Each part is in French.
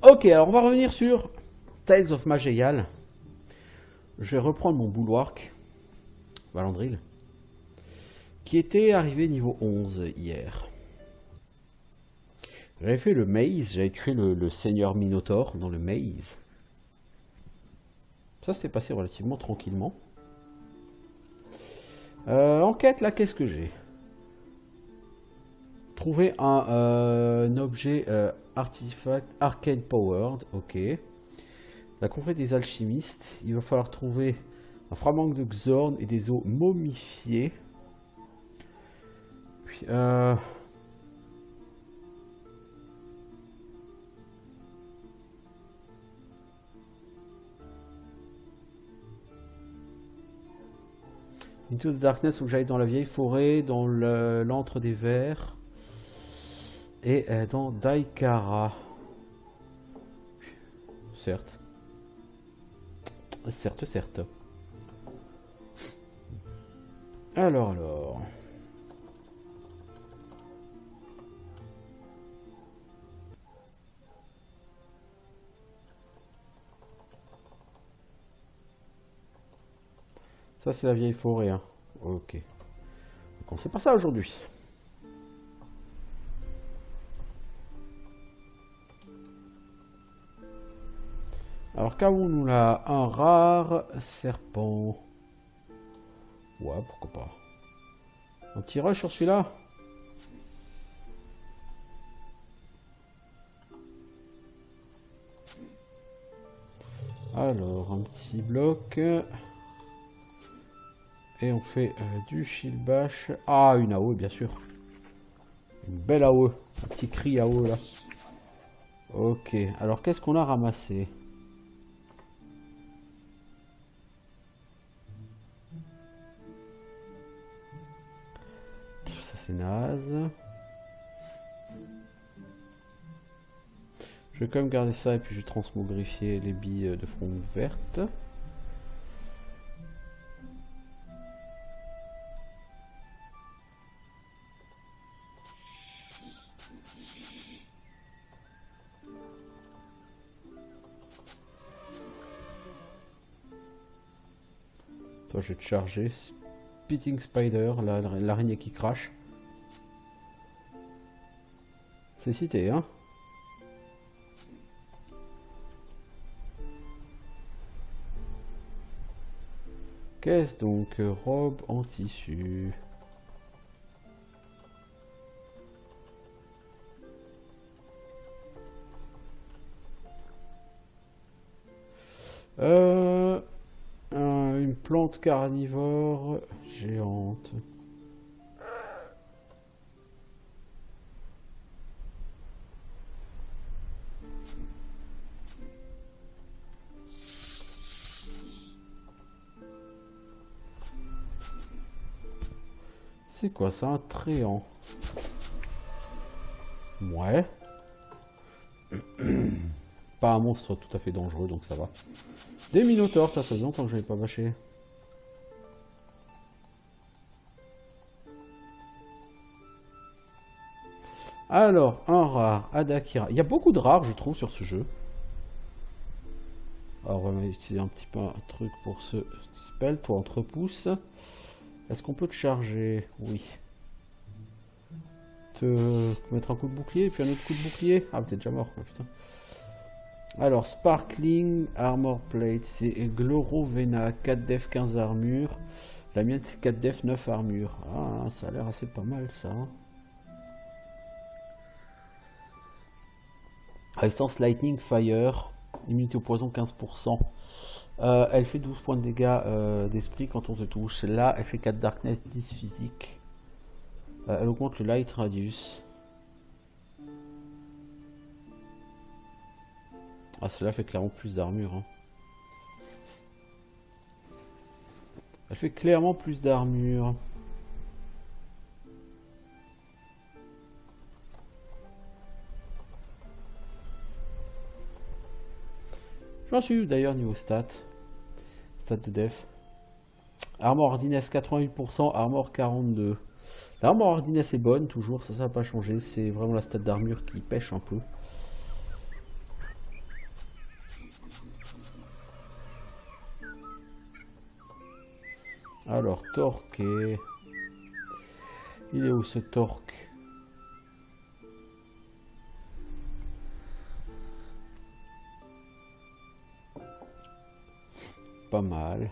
Ok, alors on va revenir sur Tales of Majeyal. Je vais reprendre mon Bulwark, Valandril, qui était arrivé niveau 11 hier. J'avais fait le Maze, j'avais tué le Seigneur Minotaur dans le Maze. Ça s'était passé relativement tranquillement. Enquête, là, qu'est-ce que j'ai? Trouver un objet artefact arcane powered, ok. La confrérie des alchimistes, il va falloir trouver un fragment de Xorn et des os momifiés. Puis, Into the Darkness, il faut que j'aille dans la vieille forêt, dans l'antre des vers. Et dans Daikara. Certes. Certes. Alors. Ça, c'est la vieille forêt, hein. Ok. Donc, on sait pas ça aujourd'hui. Alors, qu'avons nous là? Un rare serpent. Ouais, pourquoi pas. Un petit rush sur celui-là. Alors, un petit bloc. Et on fait du shield bash. Ah, une AOE, bien sûr. Une belle AOE. Un petit cri AOE, là. Ok. Alors, qu'est-ce qu'on a ramassé? Ça, c'est naze. Je vais quand même garder ça et puis je vais transmogrifier les billes de front verte. Toi, je vais te charger. Spitting Spider, l'araignée qui crache. C'est cité, hein. Qu'est-ce donc? Robe en tissu. Une plante carnivore géante. C'est quoi ça? Un tréant. Ouais. Pas un monstre tout à fait dangereux, donc ça va. Des minotaures, ça faisait longtemps que je n'avais pas bâché. Alors, un rare, Adakira. Il y a beaucoup de rares, je trouve, sur ce jeu. Alors, on va utiliser un petit peu un truc pour ce spell. Toi, on te repousse. Est-ce qu'on peut te charger? Oui. Te mettre un coup de bouclier et puis un autre coup de bouclier. Ah, t'es déjà mort, oh, putain. Alors, Sparkling Armor Plate, c'est Glorovena, 4 def, 15 armure. La mienne, c'est 4 def, 9 armure. Ah, ça a l'air assez pas mal, ça. Résistance Lightning Fire, immunité au poison 15%. Elle fait 12 points de dégâts d'esprit quand on se touche. Là, elle fait 4 Darkness, 10 physique. Elle augmente le Light Radius. Ah, celle-là fait clairement plus d'armure. Hein. Elle fait clairement plus d'armure. J'en suis d'ailleurs niveau stat. Stat de def. Armor Hardiness 88%, Armor 42%. L'armor Hardiness est bonne toujours, ça n'a pas changé. C'est vraiment la stat d'armure qui pêche un peu. Alors, torqué. Il est où ce torque? Pas mal.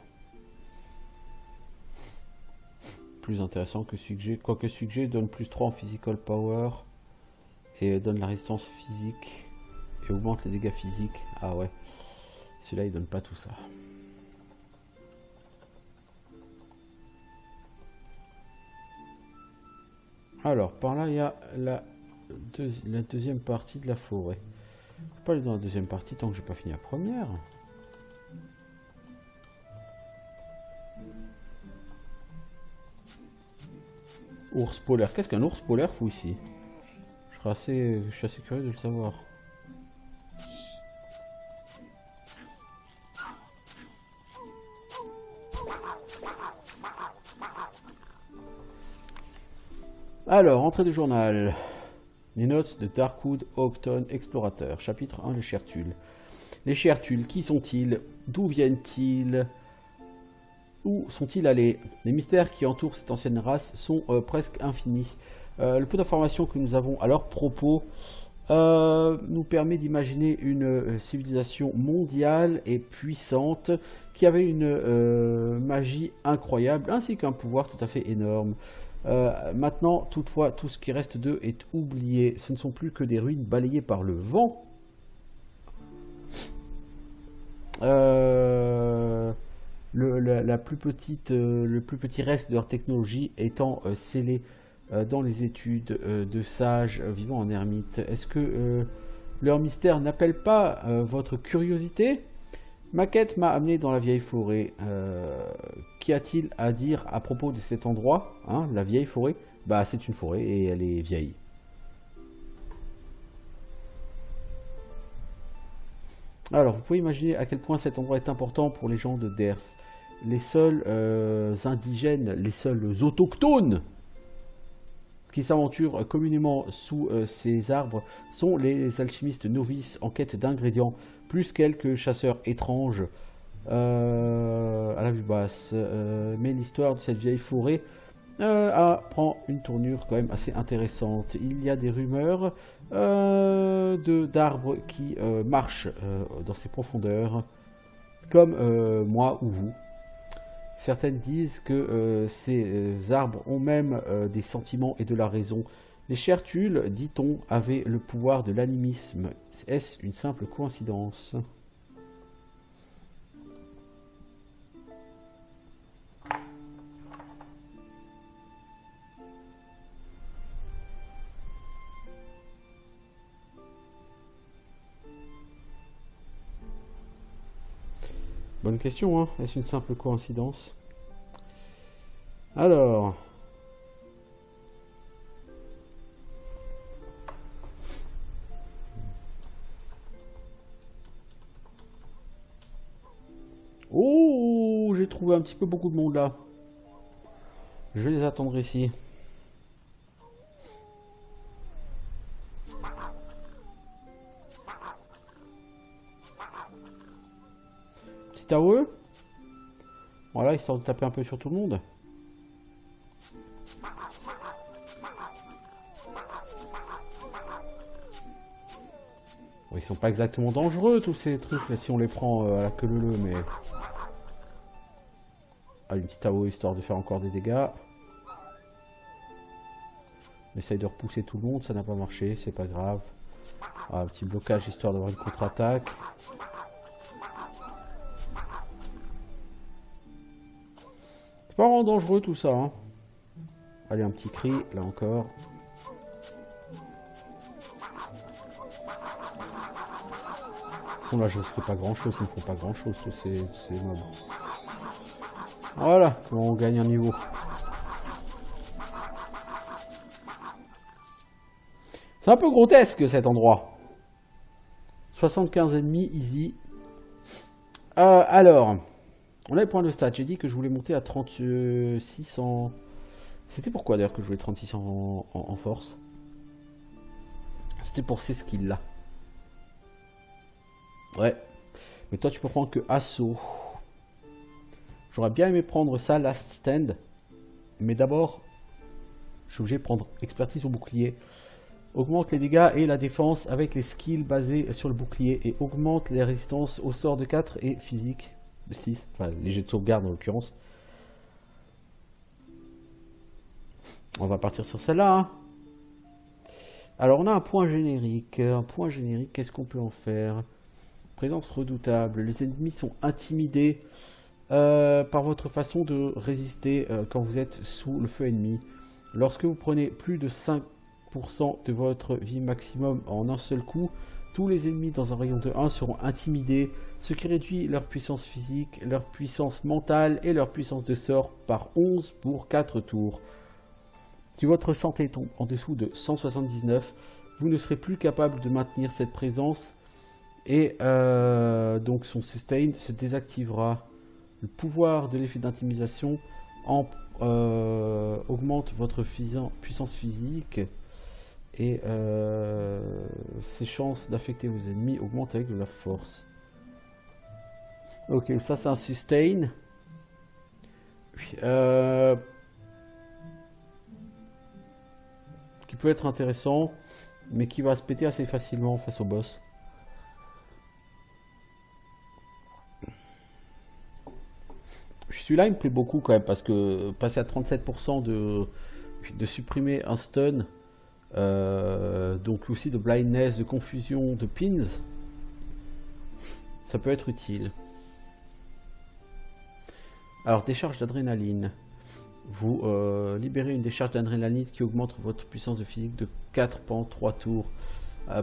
Plus intéressant que celui que j'ai. Quoique celui que j'ai donne plus 3 en physical power. Et donne la résistance physique. Et augmente les dégâts physiques. Ah ouais. Celui-là, il donne pas tout ça. Alors, par là, il y a la deuxième partie de la forêt. Je peux pas aller dans la deuxième partie tant que j'ai pas fini la première. Ours polaire. Qu'est-ce qu'un ours polaire fout ici? Je suis assez curieux de le savoir. Alors, entrée du journal. Les notes de Darkwood Houghton Explorateur. Chapitre 1, les Chertules. Les Chertules, qui sont-ils? D'où viennent-ils? Où sont-ils allés? Les mystères qui entourent cette ancienne race sont presque infinis. Le peu d'informations que nous avons à leur propos nous permet d'imaginer une civilisation mondiale et puissante qui avait une magie incroyable ainsi qu'un pouvoir tout à fait énorme. Maintenant, toutefois, tout ce qui reste d'eux est oublié. Ce ne sont plus que des ruines balayées par le vent. Le plus petit reste de leur technologie étant scellé dans les études de sages vivant en ermite. Est-ce que leur mystère n'appelle pas votre curiosité? Ma quête m'a amené dans la vieille forêt. Qu'y a-t-il à dire à propos de cet endroit, hein, la vieille forêt? Bah, c'est une forêt et elle est vieille. Alors, vous pouvez imaginer à quel point cet endroit est important pour les gens de Derth. Les seuls indigènes, les seuls autochtones qui s'aventurent communément sous ces arbres sont les alchimistes novices en quête d'ingrédients, plus quelques chasseurs étranges à la vue basse. Mais l'histoire de cette vieille forêt prend une tournure quand même assez intéressante. Il y a des rumeurs d'arbres qui marchent dans ces profondeurs, comme moi ou vous. Certaines disent que ces arbres ont même des sentiments et de la raison. Les Chertules, dit-on, avaient le pouvoir de l'animisme. Est-ce une simple coïncidence? Bonne question, hein? Est-ce une simple coïncidence? Alors... Oh, j'ai trouvé un petit peu beaucoup de monde là. Je vais les attendre ici. Petit à eux. Voilà, histoire de taper un peu sur tout le monde. Bon, ils sont pas exactement dangereux tous ces trucs là si on les prend à la queue leu, mais... Ah, une petite AO histoire de faire encore des dégâts. On essaye de repousser tout le monde, ça n'a pas marché, c'est pas grave. Ah, un petit blocage histoire d'avoir une contre-attaque. C'est pas vraiment dangereux tout ça, hein. Allez, un petit cri, là encore. Là, je risque pas grand chose, ils ne font pas grand chose tous ces mobs. Voilà, on gagne un niveau. C'est un peu grotesque cet endroit. 75 ennemis, easy. Alors, on a les points de stats. J'ai dit que je voulais monter à 36 en... C'était pourquoi d'ailleurs que je voulais 36 en force? C'était pour ces skills là. Ouais. Mais toi tu peux prendre que assaut. J'aurais bien aimé prendre ça, Last Stand. Mais d'abord, je suis obligé de prendre expertise au bouclier. Augmente les dégâts et la défense avec les skills basés sur le bouclier. Et augmente les résistances au sort de 4 et physique de 6. Enfin, les jets de sauvegarde en l'occurrence. On va partir sur celle-là. Hein. Alors, on a un point générique. Un point générique, qu'est-ce qu'on peut en faire? Présence redoutable. Les ennemis sont intimidés par votre façon de résister quand vous êtes sous le feu ennemi. Lorsque vous prenez plus de 5% de votre vie maximum en un seul coup, tous les ennemis dans un rayon de 1 seront intimidés, ce qui réduit leur puissance physique, leur puissance mentale et leur puissance de sort par 11 pour 4 tours. Si votre santé tombe en dessous de 179, vous ne serez plus capable de maintenir cette présence et donc son sustain se désactivera. Le pouvoir de l'effet d'intimidation augmente votre puissance physique et ses chances d'affecter vos ennemis augmentent avec de la force. Ok, ça c'est un sustain. Qui peut être intéressant, mais qui va se péter assez facilement face au boss. Celui-là, il me plaît beaucoup quand même, parce que passer à 37% de supprimer un stun, donc aussi de blindness, de confusion, de pins, ça peut être utile. Alors, décharge d'adrénaline. Vous libérez une décharge d'adrénaline qui augmente votre puissance de physique de 4 pendant 3 tours.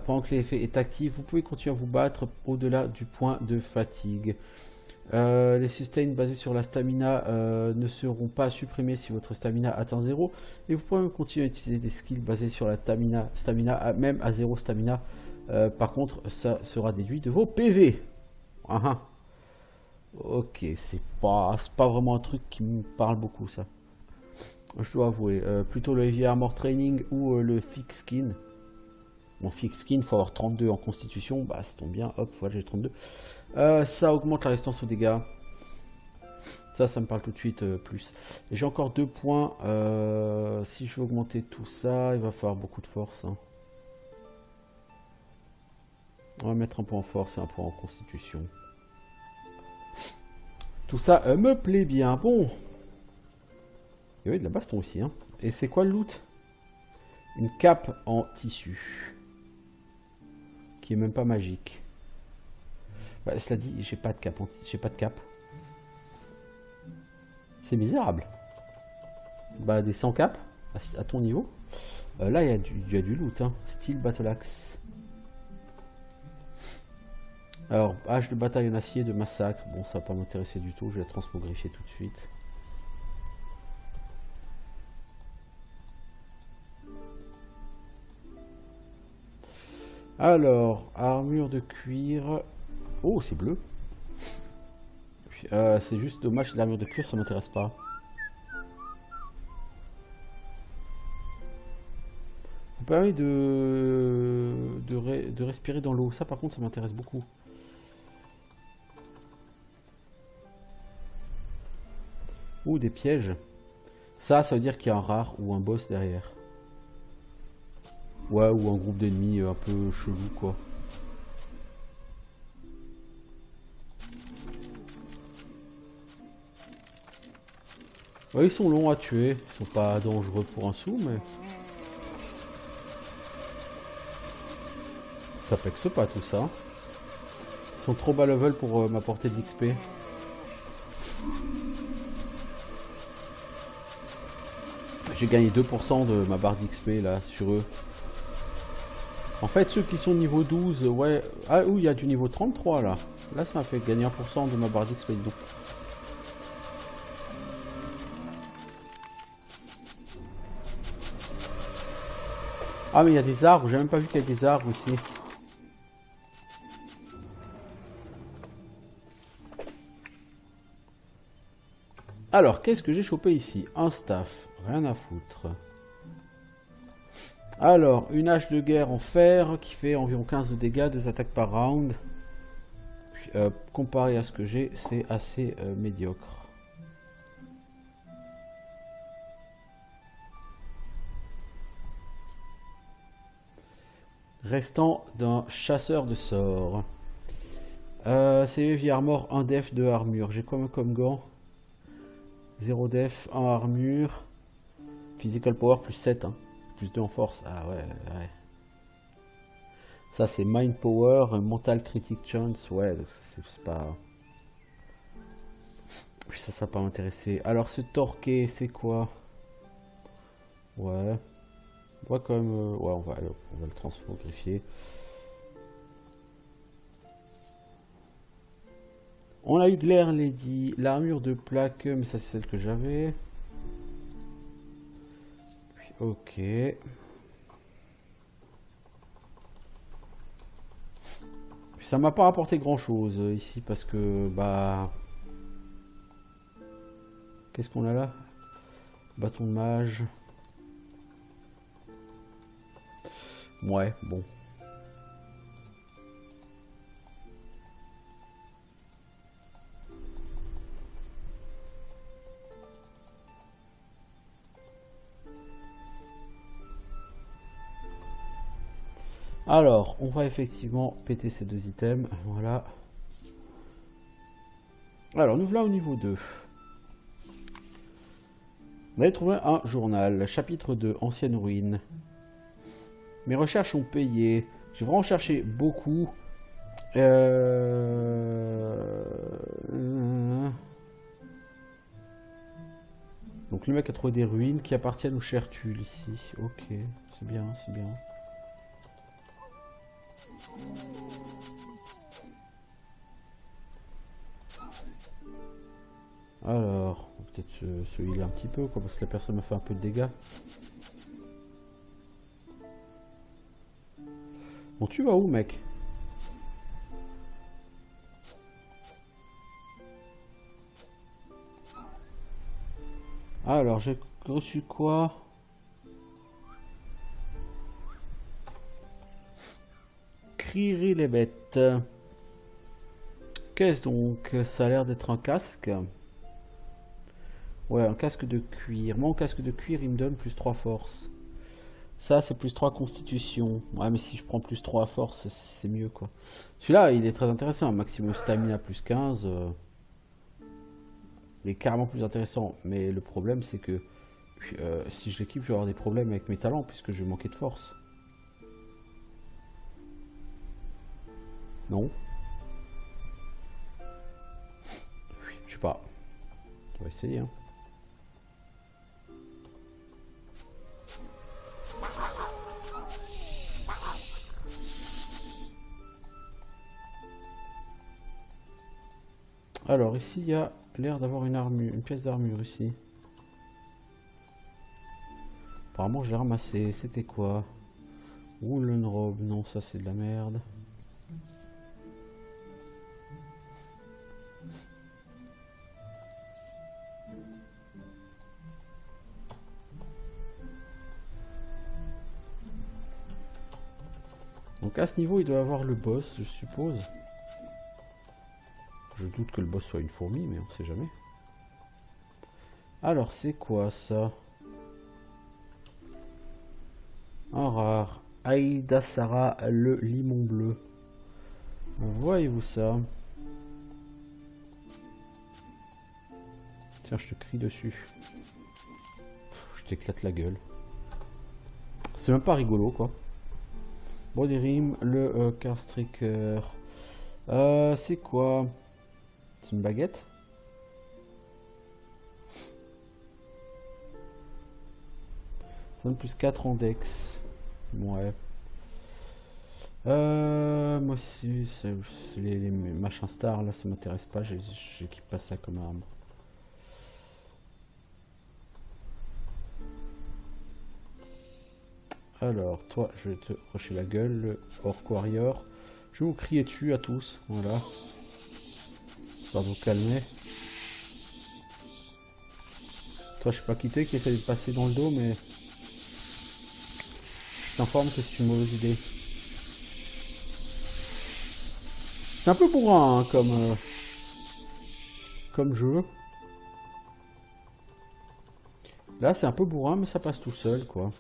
Pendant que l'effet est actif, vous pouvez continuer à vous battre au-delà du point de fatigue. Les sustains basés sur la stamina ne seront pas supprimés si votre stamina atteint 0. Et vous pouvez continuer à utiliser des skills basés sur la stamina même à 0 stamina. Par contre, ça sera déduit de vos PV. Ok, c'est pas vraiment un truc qui me parle beaucoup ça. Je dois avouer, plutôt le Heavy Armor Training ou le Thick Skin. Bon, Thick Skin, il faut avoir 32 en constitution, bah ça tombe bien, hop, voilà j'ai 32. Ça augmente la résistance aux dégâts. Ça me parle tout de suite plus. J'ai encore 2 points, si je veux augmenter tout ça, il va falloir beaucoup de force. Hein. On va mettre un point en force et un point en constitution. Tout ça me plaît bien, bon. Et oui, de la baston aussi. Hein. Et c'est quoi le loot? Une cape en tissu. Qui est même pas magique. Bah, cela dit, j'ai pas de cape. J'ai pas de cape. C'est misérable. Bah, des 100 capes à ton niveau. Là, il y a du loot. Hein. Steel Battle Axe. Alors, hache de bataille en acier de massacre. Bon, ça va pas m'intéresser du tout. Je vais la transmogrifier tout de suite. Alors, armure de cuir. Oh, c'est bleu. C'est juste dommage, l'armure de cuir, ça m'intéresse pas. Vous permet de respirer dans l'eau. Ça, par contre, ça m'intéresse beaucoup. Ou des pièges. Ça veut dire qu'il y a un rare ou un boss derrière. Ouais, ou un groupe d'ennemis un peu chelou, quoi. Ouais, ils sont longs à tuer. Ils sont pas dangereux pour un sou, mais... ça pexe pas tout ça. Ils sont trop bas level pour m'apporter de l'XP. J'ai gagné 2% de ma barre d'XP là sur eux. En fait, ceux qui sont niveau 12, ouais... ah oui, il y a du niveau 33 là. Là, ça m'a fait gagner 1% de ma barre d'XP. Donc. Ah, mais il y a des arbres. J'ai même pas vu qu'il y a des arbres ici. Alors, qu'est-ce que j'ai chopé ici? Un staff. Rien à foutre. Alors, une hache de guerre en fer qui fait environ 15 de dégâts, 2 attaques par round. Comparé à ce que j'ai, c'est assez médiocre. Restant d'un chasseur de sorts. C'est Heavy Armor, 1 def, 2 armure. J'ai quoi comme gant? 0 def, 1 armure. Physical power plus 7. Hein. Plus 2 en force. Ah ouais, ouais. Ça c'est Mind Power, Mental Critic Chance. Ouais, donc ça c'est pas... Ça va pas m'intéresser. Alors ce torqué, c'est quoi? Ouais. On va quand même... ouais, on va le transfogrifier. On a eu Glare Lady, l'armure de plaque, mais ça c'est celle que j'avais. Ok. Ça m'a pas rapporté grand chose ici parce que bah... Qu'est-ce qu'on a là? Bâton de mage. Ouais, bon. Alors, on va effectivement péter ces 2 items. Voilà. Alors, nous voilà au niveau 2. On avait trouvé un journal. Chapitre 2, Ancienne ruine. Mes recherches ont payé. J'ai vraiment cherché beaucoup. Donc le mec a trouvé des ruines qui appartiennent au Chertul ici. Ok, c'est bien, c'est bien. Alors, peut-être se healer un petit peu, quoi, parce que la personne m'a fait un peu de dégâts. Bon, tu vas où, mec? Alors, j'ai reçu quoi? Crierie les bêtes. Qu'est-ce donc? Ça a l'air d'être un casque. Ouais, un casque de cuir. Moi, un casque de cuir, il me donne plus 3 force. Ça, c'est plus 3 constitution. Ouais, mais si je prends plus 3 force, c'est mieux, quoi. Celui-là, il est très intéressant. Maximum stamina plus 15. Il est carrément plus intéressant. Mais le problème, c'est que si je l'équipe, je vais avoir des problèmes avec mes talents, puisque je vais manquer de force. Non. Je sais pas. On va essayer, hein. Alors, ici, il y a l'air d'avoir une armure, une pièce d'armure ici. Apparemment, je l'ai ramassé. C'était quoi? Woolen robe. Non, ça, c'est de la merde. Donc, à ce niveau, il doit y avoir le boss, je suppose. Je doute que le boss soit une fourmi, mais on sait jamais. Alors, c'est quoi ça? Un rare. Aïda Sarah, le limon bleu. Voyez-vous ça? Tiens, je te crie dessus. Je t'éclate la gueule. C'est même pas rigolo, quoi. Bon, des rimes, le Carstricker. C'est quoi? C'est une baguette? Ça donne plus 4 en dex. Ouais. Moi aussi, les machins stars, là, ça m'intéresse pas. J'équipe pas ça comme arme. Alors, toi, je vais te rocher la gueule, le Orc Warrior. Je vais vous crier dessus à tous, voilà. Histoire de vous calmer. Toi, je sais pas qui t'es qui essaie de passer dans le dos, mais... Je t'informe que c'est une mauvaise idée. C'est un peu bourrin, hein, comme jeu. Là, c'est un peu bourrin, mais ça passe tout seul, quoi.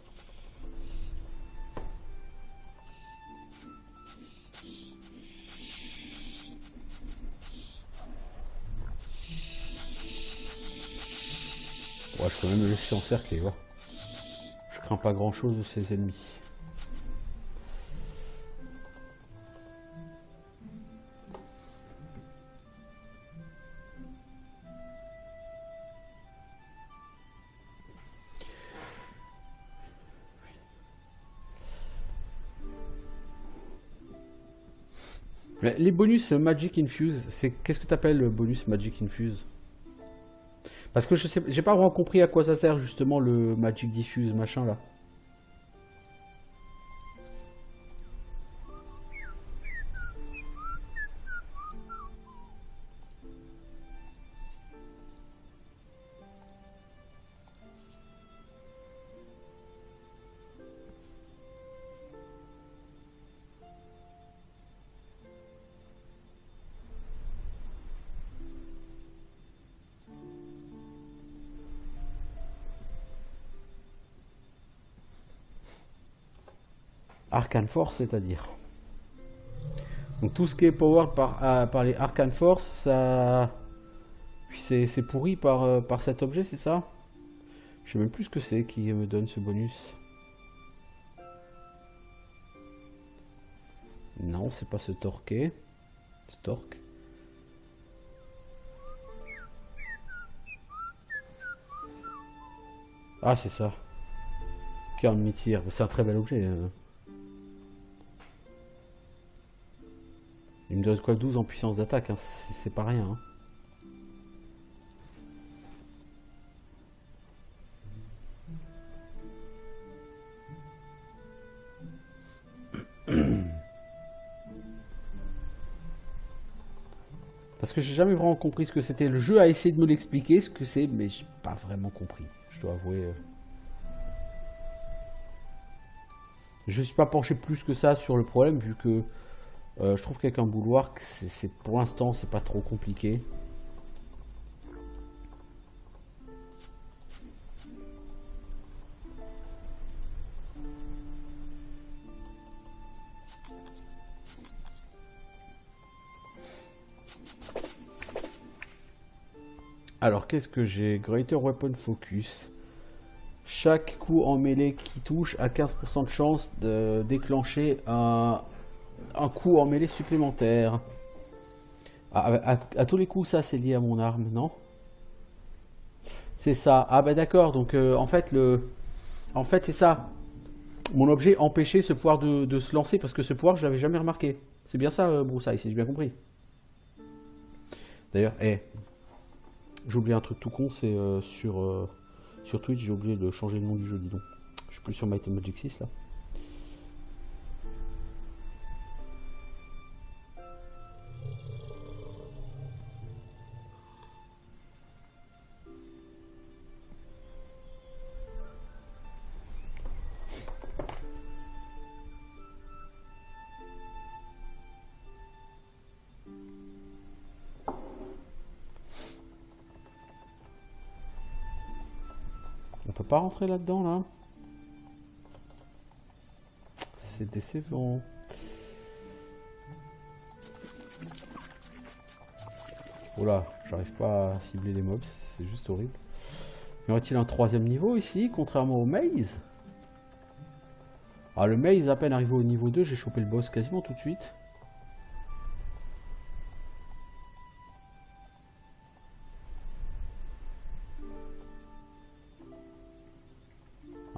je peux même le laisser encercler, va. Je crains pas grand chose de ses ennemis. Les bonus Magic Infuse, c'est qu'est-ce que t'appelles le bonus Magic Infuse? Parce que je sais, j'ai pas vraiment compris à quoi ça sert justement le Magic Diffuse machin là. Arcane Force, c'est-à-dire. Donc tout ce qui est powered par les Arcane Force, ça... c'est pourri par cet objet, c'est ça? Je sais même plus ce que c'est qui me donne ce bonus. Non, c'est pas ce torqué. Ce torque. Ah, c'est ça. Cœur de mi-tir. C'est un très bel objet. Il me donne quoi, 12 en puissance d'attaque, hein. C'est pas rien. Parce que j'ai jamais vraiment compris ce que c'était. Le jeu a essayé de me l'expliquer, ce que c'est, mais j'ai pas vraiment compris. Je dois avouer. Je ne suis pas penché plus que ça sur le problème, vu que je trouve qu'avec un bouloir, pour l'instant, c'est pas trop compliqué. Alors, qu'est-ce que j'ai? Greater Weapon Focus. Chaque coup en mêlée qui touche a 15% de chance de déclencher un coup en mêlée supplémentaire. À tous les coups, ça c'est lié à mon arme, non? C'est ça. Ah bah d'accord, donc en fait c'est ça. Mon objet empêchait ce pouvoir de se lancer parce que ce pouvoir je l'avais jamais remarqué. C'est bien ça, Broussaille, si j'ai bien compris. D'ailleurs, j'ai oublié un truc tout con, c'est sur Twitch, j'ai oublié de changer le nom du jeu, dis donc. Je suis plus sur Might and Magic 6 là. On peut pas rentrer là-dedans là. C'est décevant. Oh là, j'arrive pas à cibler les mobs, c'est juste horrible. Y aurait-il un troisième niveau ici, contrairement au maze? Ah, le maze, à peine arrivé au niveau 2, j'ai chopé le boss quasiment tout de suite.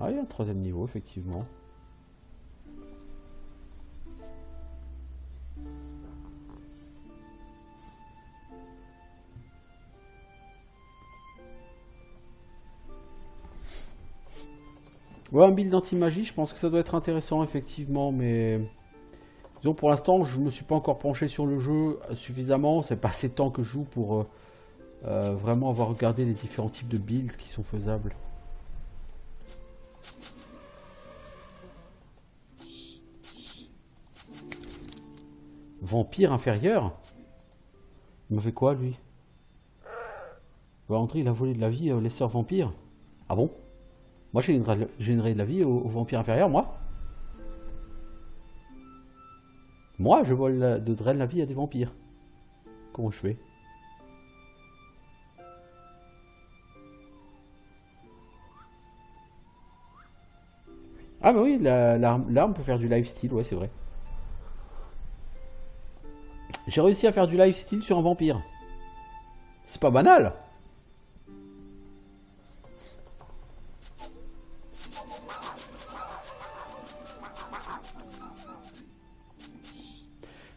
Ah, il y a un troisième niveau, effectivement. Ouais, un build anti-magie, je pense que ça doit être intéressant, effectivement, mais... Disons, pour l'instant, je me suis pas encore penché sur le jeu suffisamment. C'est pas assez de temps que je joue pour vraiment avoir regardé les différents types de builds qui sont faisables. Vampire inférieur? Il m'a fait quoi, lui? André, il a volé de la vie les sœurs vampires. Ah bon? Moi, j'ai généré de la vie aux vampires inférieurs, moi? Moi, je vole de drain la vie à des vampires. Comment je fais? Ah bah oui, l'arme peut faire du lifesteal, ouais c'est vrai. J'ai réussi à faire du lifesteal sur un vampire. C'est pas banal.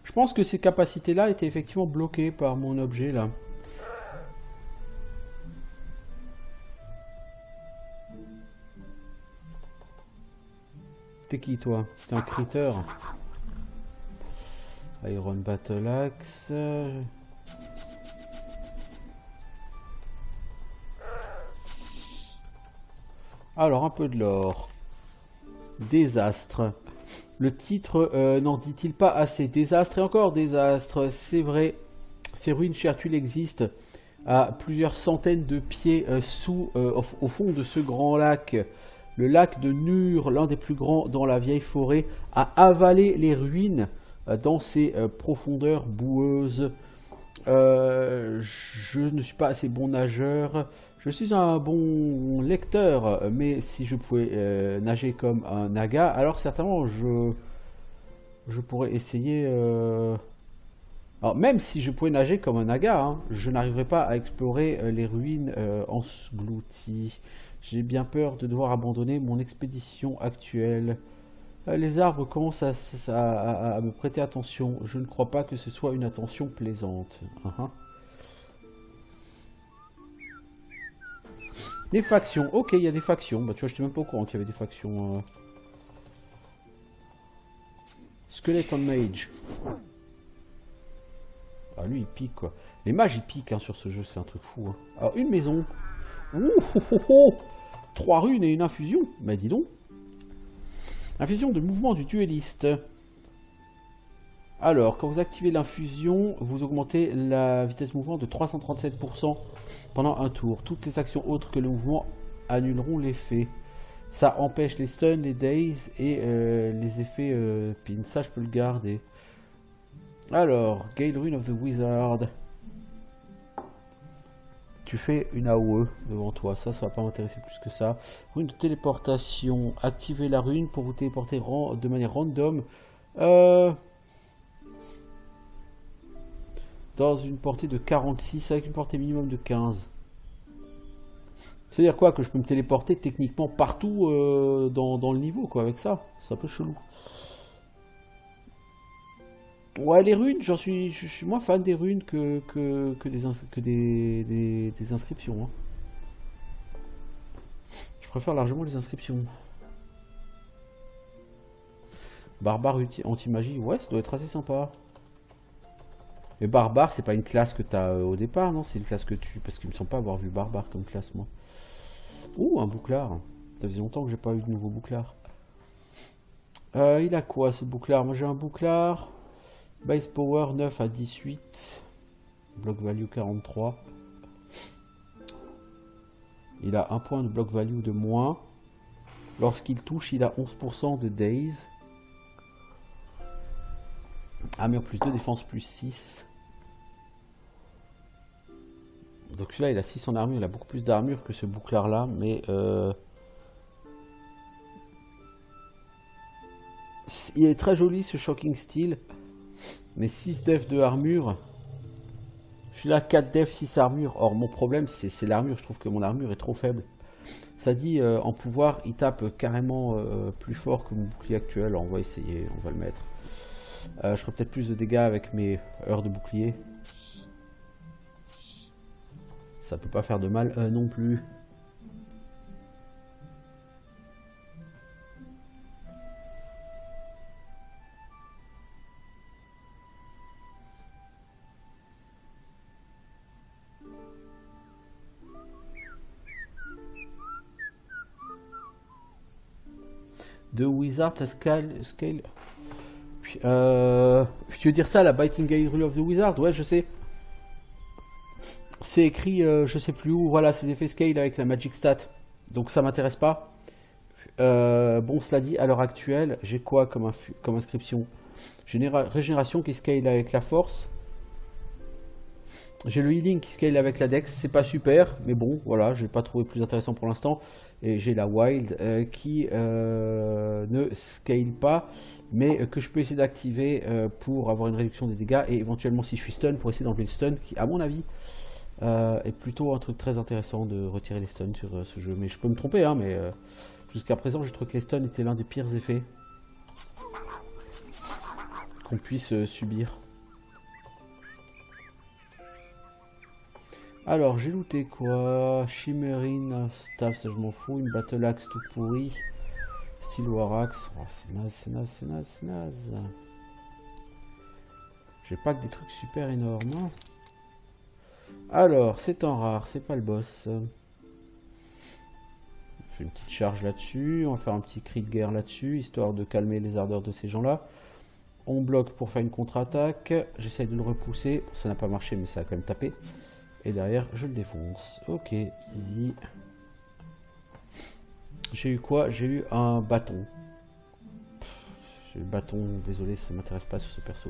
Je pense que ces capacités-là étaient effectivement bloquées par mon objet là. T'es qui toi? T'es un critter. Iron Battle Axe. Alors un peu de l'or. Désastre. Le titre n'en dit-il pas assez? Désastre et encore désastre. C'est vrai. Ces ruines Chertul existent à plusieurs centaines de pieds au fond de ce grand lac. Le lac de Nur, l'un des plus grands dans la vieille forêt, a avalé les ruines dans ses profondeurs boueuses. Je ne suis pas assez bon nageur. Je suis un bon lecteur, mais si je pouvais nager comme un naga, alors certainement je pourrais essayer... Alors même si je pouvais nager comme un naga, hein, je n'arriverais pas à explorer les ruines englouties. J'ai bien peur de devoir abandonner mon expédition actuelle. Les arbres commencent à me prêter attention. Je ne crois pas que ce soit une attention plaisante. Des factions. Ok, il y a des factions. Bah tu vois, je n'étais même pas au courant qu'il y avait des factions. Skeleton Mage. Ah lui il pique quoi. Les mages ils piquent hein, sur ce jeu, c'est un truc fou. Hein. Alors une maison. Ouh, oh, oh, oh. 3 runes et une infusion. Bah dis donc. Infusion de mouvement du dueliste. Alors, quand vous activez l'infusion, vous augmentez la vitesse de mouvement de 337% pendant un tour. Toutes les actions autres que le mouvement annuleront l'effet. Ça empêche les stuns, les daze et les effets pin. Ça, je peux le garder. Alors, Gale Rune of the Wizard. Tu fais une AOE devant toi. Ça va pas m'intéresser plus que ça. Rune de téléportation. Activez la rune pour vous téléporter de manière random. Dans une portée de 46 avec une portée minimum de 15. C'est-à-dire quoi? Que je peux me téléporter techniquement partout dans le niveau quoi avec ça? C'est un peu chelou. Ouais, les runes, je suis moins fan des runes que des inscriptions. Hein. Je préfère largement les inscriptions. Barbare anti-magie, ouais, ça doit être assez sympa. Mais barbare, c'est pas une classe que t'as au départ, non? C'est une classe que tu... Parce qu'il me semble pas avoir vu barbare comme classe, moi. Ouh, un bouclard. Ça faisait longtemps que j'ai pas eu de nouveau bouclard. Il a quoi, ce bouclard? Moi, j'ai un bouclard... Base power 9 à 18. Block value 43. Il a un point de block value de moins. Lorsqu'il touche, il a 11% de daze. Armure plus 2, défense plus 6. Donc celui-là, il a 6 en armure. Il a beaucoup plus d'armure que ce bouclard-là. Mais... il est très joli, ce Shocking Steel. Mais 6 def de armure. Je suis là 4 def, 6 armure. Or mon problème c'est l'armure. Je trouve que mon armure est trop faible. Ça dit en pouvoir il tape carrément plus fort que mon bouclier actuel. Alors on va essayer, on va le mettre. Je ferai peut-être plus de dégâts avec mes heures de bouclier. Ça peut pas faire de mal non plus. De Wizard à scale. Tu veux dire ça, la Biting Gale Rule of the Wizard? Ouais, je sais. C'est écrit, je sais plus où. Voilà, ces effets scale avec la Magic Stat. Donc ça m'intéresse pas. Bon, cela dit, à l'heure actuelle, j'ai quoi comme inscription? Régénération qui scale avec la force. J'ai le healing qui scale avec la dex, c'est pas super, mais bon, voilà, je vais pas trouvé plus intéressant pour l'instant. Et j'ai la wild qui ne scale pas, mais que je peux essayer d'activer pour avoir une réduction des dégâts et éventuellement si je suis stun, pour essayer d'enlever le stun, qui à mon avis est plutôt un truc très intéressant de retirer les stuns sur ce jeu. Mais je peux me tromper, hein, mais jusqu'à présent, je trouve que les stuns étaient l'un des pires effets qu'on puisse subir. Alors, j'ai looté quoi? Shimmering Staff, ça je m'en fous. Une Battle Axe tout pourri. Steel War Axe. Oh, c'est naze, c'est naze, c'est naze, c'est naze. J'ai pas que des trucs super énormes. Hein. Alors, c'est en rare, c'est pas le boss. On fait une petite charge là-dessus. On va faire un petit cri de guerre là-dessus, histoire de calmer les ardeurs de ces gens-là. On bloque pour faire une contre-attaque. J'essaye de le repousser. Ça n'a pas marché, mais ça a quand même tapé. Et derrière, je le défonce. Ok, easy. J'ai eu quoi? J'ai eu un bâton. J'ai eu le bâton, désolé, ça m'intéresse pas sur ce perso.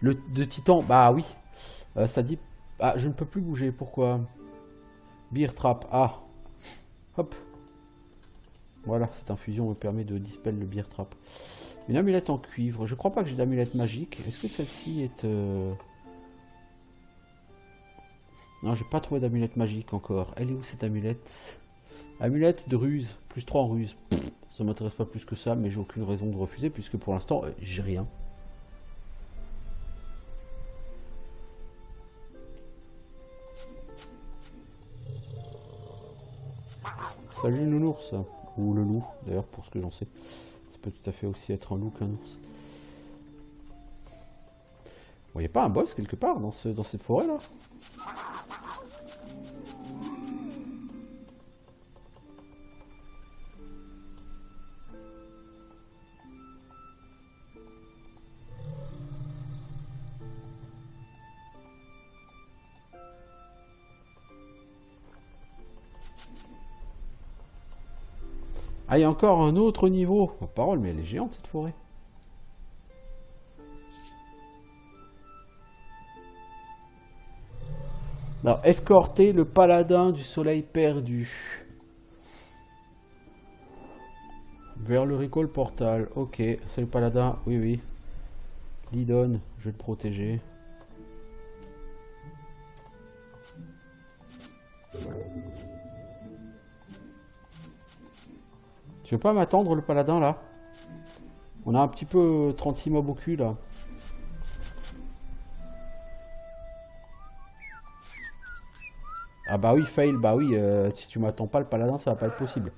Le de titan, bah oui. Ça dit... Ah, je ne peux plus bouger, pourquoi? Beer trap, ah. Hop. Voilà, cette infusion me permet de dispel le beer trap. Une amulette en cuivre. Je crois pas que j'ai d'amulette magique. Est-ce que celle-ci est... Non, j'ai pas trouvé d'amulette magique encore. Elle est où cette amulette? Amulette de ruse. Plus 3 en ruse. Pff, ça m'intéresse pas plus que ça, mais j'ai aucune raison de refuser puisque pour l'instant, j'ai rien. Salut nounours. Ou le loup, d'ailleurs, pour ce que j'en sais. Ça peut tout à fait aussi être un loup qu'un ours. Bon, il n'y a pas un boss quelque part dans cette forêt-là? Ah, il y a encore un autre niveau. Ma parole, mais elle est géante cette forêt. Alors, escorter le paladin du soleil perdu. Vers le recall portal. Ok, c'est le paladin. Oui, oui. Lidon, je vais le protéger. Tu veux pas m'attendre le paladin là? On a un petit peu 36 mobs au cul là. Ah bah oui, fail, bah oui, si tu m'attends pas le paladin, ça va pas être possible.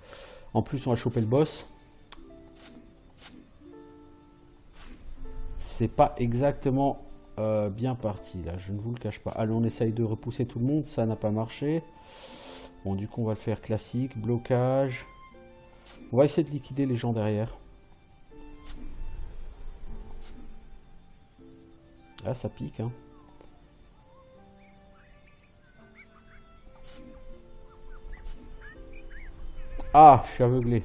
En plus, on va choper le boss. C'est pas exactement bien parti là, je ne vous le cache pas. Allez, on essaye de repousser tout le monde, ça n'a pas marché. Bon, du coup, on va le faire classique, blocage. On va essayer de liquider les gens derrière. Ah, ça pique, hein. Ah, je suis aveuglé.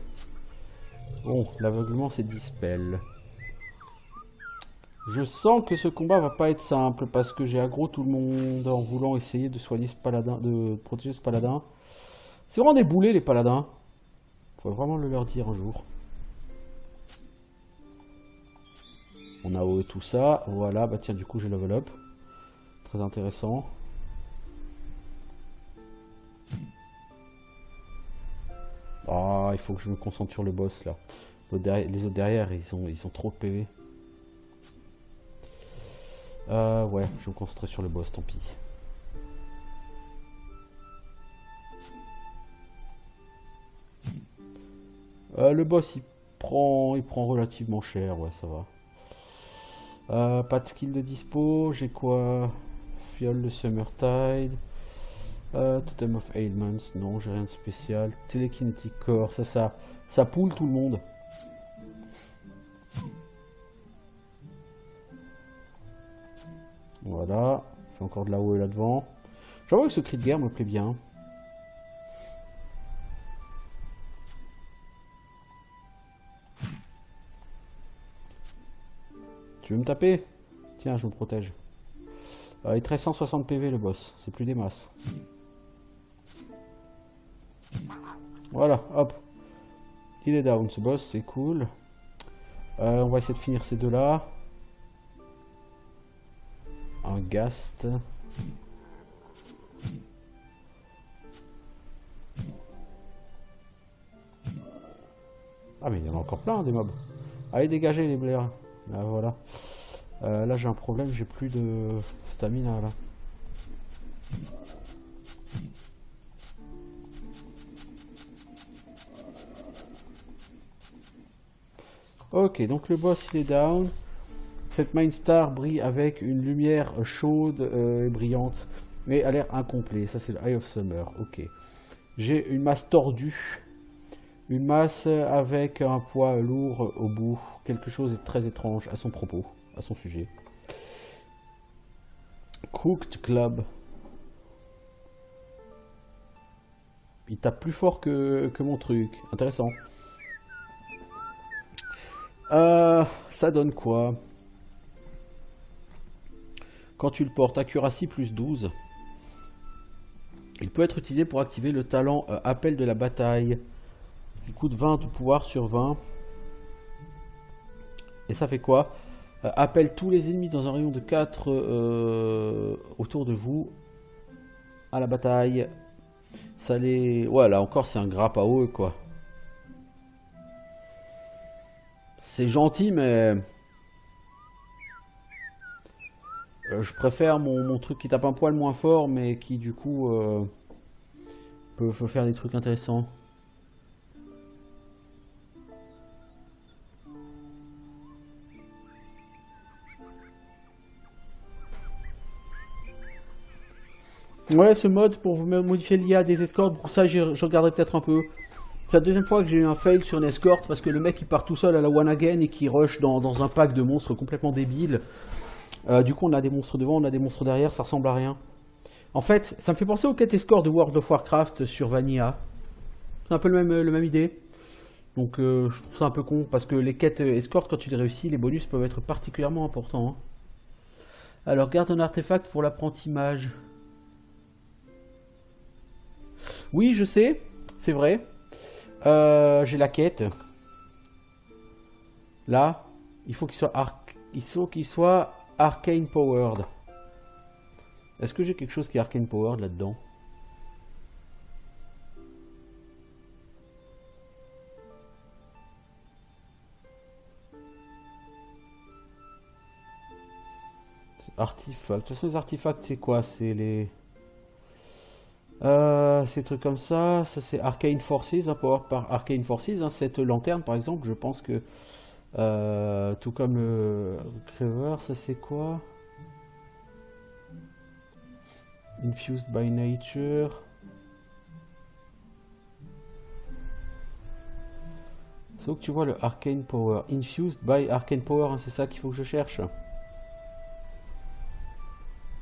Bon, l'aveuglement, c'est dispel. Je sens que ce combat va pas être simple parce que j'ai aggro tout le monde en voulant essayer de soigner ce paladin, de protéger ce paladin. C'est vraiment des boulets les paladins. Faut vraiment le leur dire un jour. On a OE tout ça. Voilà, bah tiens, du coup j'ai level up. Très intéressant. Ah, il faut que je me concentre sur le boss là. Les autres derrière, ils ont trop de PV. Ouais, je vais me concentrer sur le boss, tant pis. Le boss, il prend relativement cher, ouais, ça va. Pas de skill de dispo, j'ai quoi? Fiole de Summertide. Totem of Ailments, non, j'ai rien de spécial. Telekinetic Core, ça poule tout le monde. Voilà, on fait encore de la OE là-devant. J'avoue que ce cri de guerre me plaît bien. Tu veux me taper? Tiens, je me protège. Il est 1360 PV le boss, c'est plus des masses. Voilà, hop. Il est down ce boss, c'est cool. On va essayer de finir ces deux-là. Un Ghast. Ah mais il y en a encore plein des mobs. Allez dégagez les blairs. Ah, voilà. Là j'ai un problème, j'ai plus de stamina là. Ok, donc le boss il est down. Cette Mindstar brille avec une lumière chaude et brillante, mais a l'air incomplet. Ça c'est le Eye of Summer, ok. J'ai une masse tordue. Une masse avec un poids lourd au bout. Quelque chose de très étrange à son propos, à son sujet. Cooked Club. Il tape plus fort que mon truc. Intéressant. Ça donne quoi? Quand tu le portes, accuracy plus 12. Il peut être utilisé pour activer le talent appel de la bataille. Il coûte 20 de pouvoir sur 20. Et ça fait quoi? Appelle tous les ennemis dans un rayon de 4 autour de vous à la bataille. Ça les... Ouais, là encore, c'est un grappe à eux, quoi. C'est gentil, mais... je préfère mon truc qui tape un poil moins fort, mais qui, du coup, peut faire des trucs intéressants. Ouais, ce mode pour vous modifier l'IA des escortes, pour ça je regarderai peut-être un peu. C'est la deuxième fois que j'ai eu un fail sur une escorte parce que le mec il part tout seul à la one again et qui rush dans un pack de monstres complètement débiles. Du coup on a des monstres devant, on a des monstres derrière, ça ressemble à rien. En fait, ça me fait penser aux quêtes escortes de World of Warcraft sur Vanilla. C'est un peu le même idée. Donc je trouve ça un peu con parce que les quêtes escortes, quand tu les réussis, les bonus peuvent être particulièrement importants. Hein. Alors garde un artefact pour l'apprenti mage. Oui, je sais, c'est vrai. J'ai la quête. Là, il faut qu'il soit arcane powered. Est-ce que j'ai quelque chose qui est arcane powered là-dedans? Artefacts. De toute façon, les artefacts, c'est quoi? C'est les... ces trucs comme ça. Ça, c'est Arcane Forces, hein, powered par Arcane Forces. Hein, cette lanterne, par exemple, je pense que... tout comme Crever, ça c'est quoi? Infused by Nature. C'est où que tu vois le Arcane Power? Infused by Arcane Power, hein, c'est ça qu'il faut que je cherche.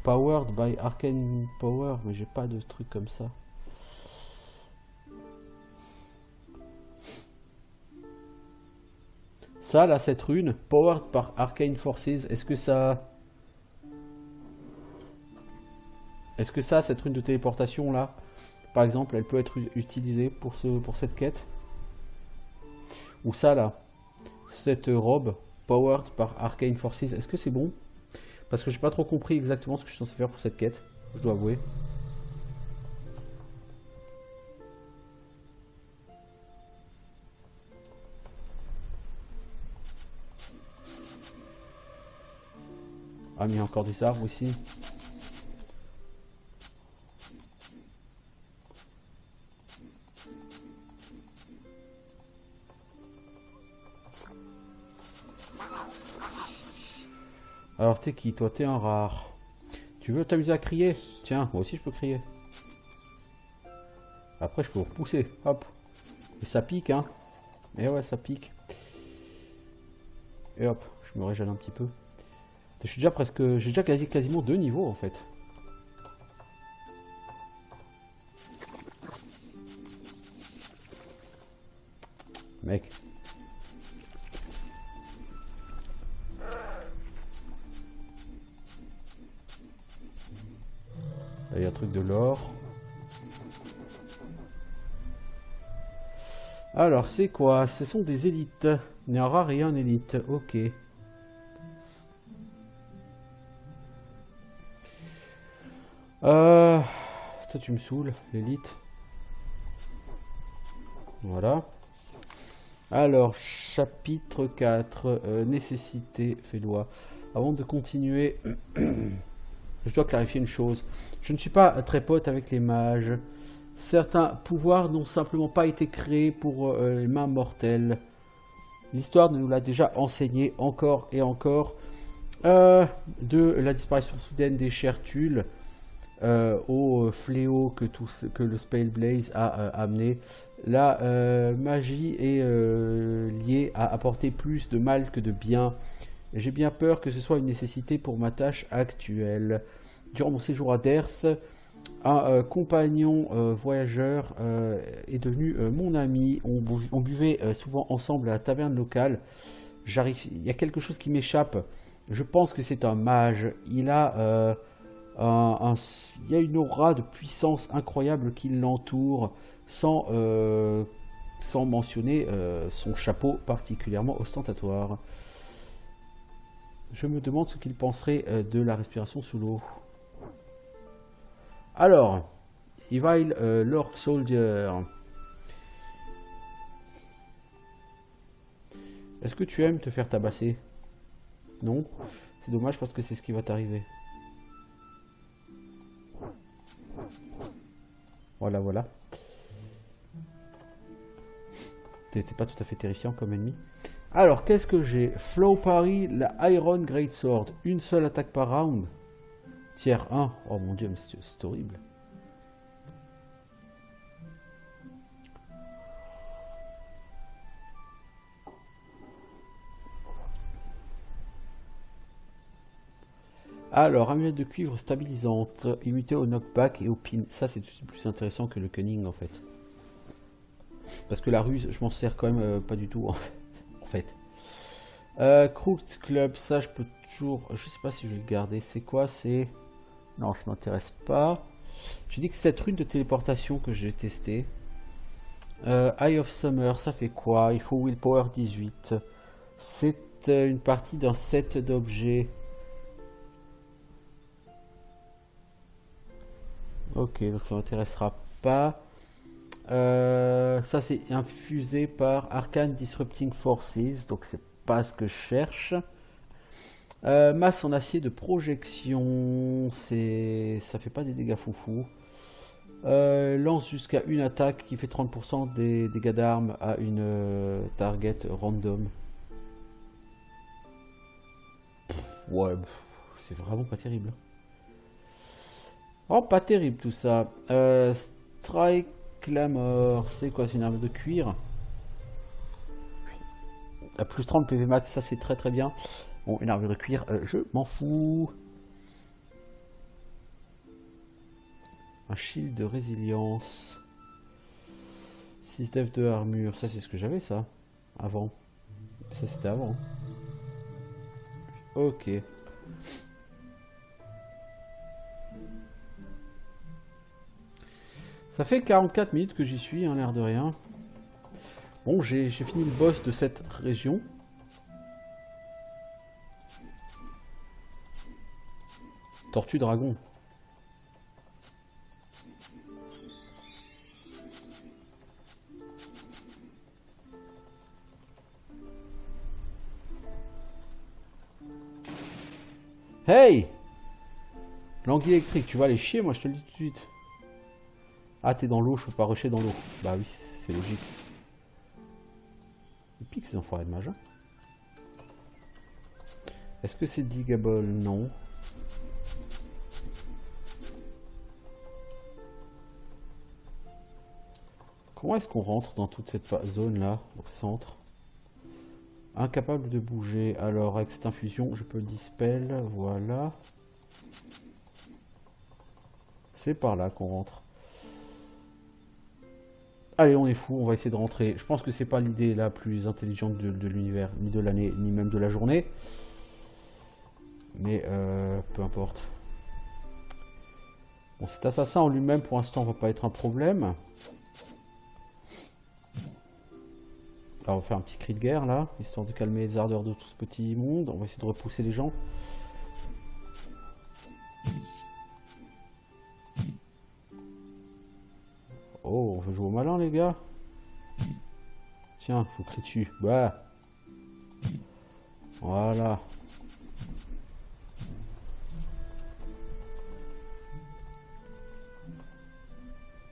Powered by Arcane Power, mais j'ai pas de truc comme ça. Ça, là, cette rune, Powered par Arcane Forces, est-ce que ça... Est-ce que ça, cette rune de téléportation, là, par exemple, elle peut être utilisée pour cette quête? Ou ça, là, cette robe, Powered par Arcane Forces, est-ce que c'est bon? Parce que j'ai pas trop compris exactement ce que je suis censé faire pour cette quête, je dois avouer. Ah, mais il y a encore des arbres ici. Alors t'es qui toi? T'es un rare. Tu veux t'amuser à crier? Tiens, moi aussi je peux crier. Après je peux vous repousser. Hop. Et ça pique hein. Et ouais ça pique. Et hop, je me régèle un petit peu. Je suis déjà presque... J'ai déjà quasiment 2 niveaux en fait. Mec. Il y a un truc de l'or. Alors, c'est quoi? Ce sont des élites. Il n'y aura rien en élite. Ok. Toi, tu me saoules, l'élite. Voilà. Alors, chapitre 4. Nécessité, fait loi. Avant de continuer, je dois clarifier une chose. Je ne suis pas très pote avec les mages. Certains pouvoirs n'ont simplement pas été créés pour les mains mortelles. L'histoire nous l'a déjà enseigné encore et encore. De la disparition soudaine des Chertules au fléau que le Spell Blaze a amené. La magie est liée à apporter plus de mal que de bien. J'ai bien peur que ce soit une nécessité pour ma tâche actuelle. Durant mon séjour à Derth, un compagnon voyageur est devenu mon ami. On buvait souvent ensemble à la taverne locale. Il y a quelque chose qui m'échappe. Je pense que c'est un mage. Il y a une aura de puissance incroyable qui l'entoure, sans mentionner son chapeau particulièrement ostentatoire. Je me demande ce qu'il penserait de la respiration sous l'eau. Alors, Evil Lord Soldier. Est-ce que tu aimes te faire tabasser? Non. C'est dommage parce que c'est ce qui va t'arriver. Voilà, voilà. T'étais pas tout à fait terrifiant comme ennemi. Alors, qu'est-ce que j'ai? Flow Parry, la Iron Greatsword. Une seule attaque par round. Tiers 1. Oh mon dieu, mais c'est horrible. Alors, amulette de cuivre stabilisante, immunité au knockback et au pin. Ça, c'est plus intéressant que le cunning en fait. Parce que la ruse, je m'en sers quand même pas du tout en fait. Crooked Club, ça je peux toujours... Je sais pas si je vais le garder. C'est quoi? C'est... Non, je m'intéresse pas. J'ai dit que cette rune de téléportation que j'ai testée. Eye of Summer, ça fait quoi? Il faut Willpower 18. C'est une partie d'un set d'objets. Ok, donc ça m'intéressera pas. Ça c'est infusé par Arcane Disrupting Forces, donc c'est pas ce que je cherche. Masse en acier de projection, ça fait pas des dégâts foufou. Lance jusqu'à une attaque qui fait 30% des dégâts d'armes à une target random. Ouais, c'est vraiment pas terrible. Oh, pas terrible tout ça. Strike Clamor, c'est quoi? C'est une arme de cuir. À plus 30 PV max, ça c'est très très bien. Bon, une armure de cuir, je m'en fous. Un shield de résilience. 6 def de armure, ça c'est ce que j'avais ça. Avant. Ça c'était avant. Ok. Ça fait 44 minutes que j'y suis, hein, l'air de rien. Bon, j'ai fini le boss de cette région. Tortue dragon. Hey! L'anguille électrique, tu vas aller chier, moi je te le dis tout de suite. Ah, t'es dans l'eau, je peux pas rusher dans l'eau. Bah oui, c'est logique. Ils piquent ces enfoirés de mage. Est-ce que c'est digable? Non. Comment est-ce qu'on rentre dans toute cette zone là, au centre? Incapable de bouger. Alors, avec cette infusion, je peux le dispel. Voilà. C'est par là qu'on rentre. Allez, on est fou, on va essayer de rentrer. Je pense que c'est pas l'idée la plus intelligente de l'univers, ni de l'année, ni même de la journée. Mais peu importe. Bon, cet assassin en lui-même, pour l'instant, va pas être un problème. Là, on va faire un petit cri de guerre, là, histoire de calmer les ardeurs de tout ce petit monde. On va essayer de repousser les gens. Oh, on veut jouer au malin, les gars. Tiens, je vous crie dessus. Bah. Voilà.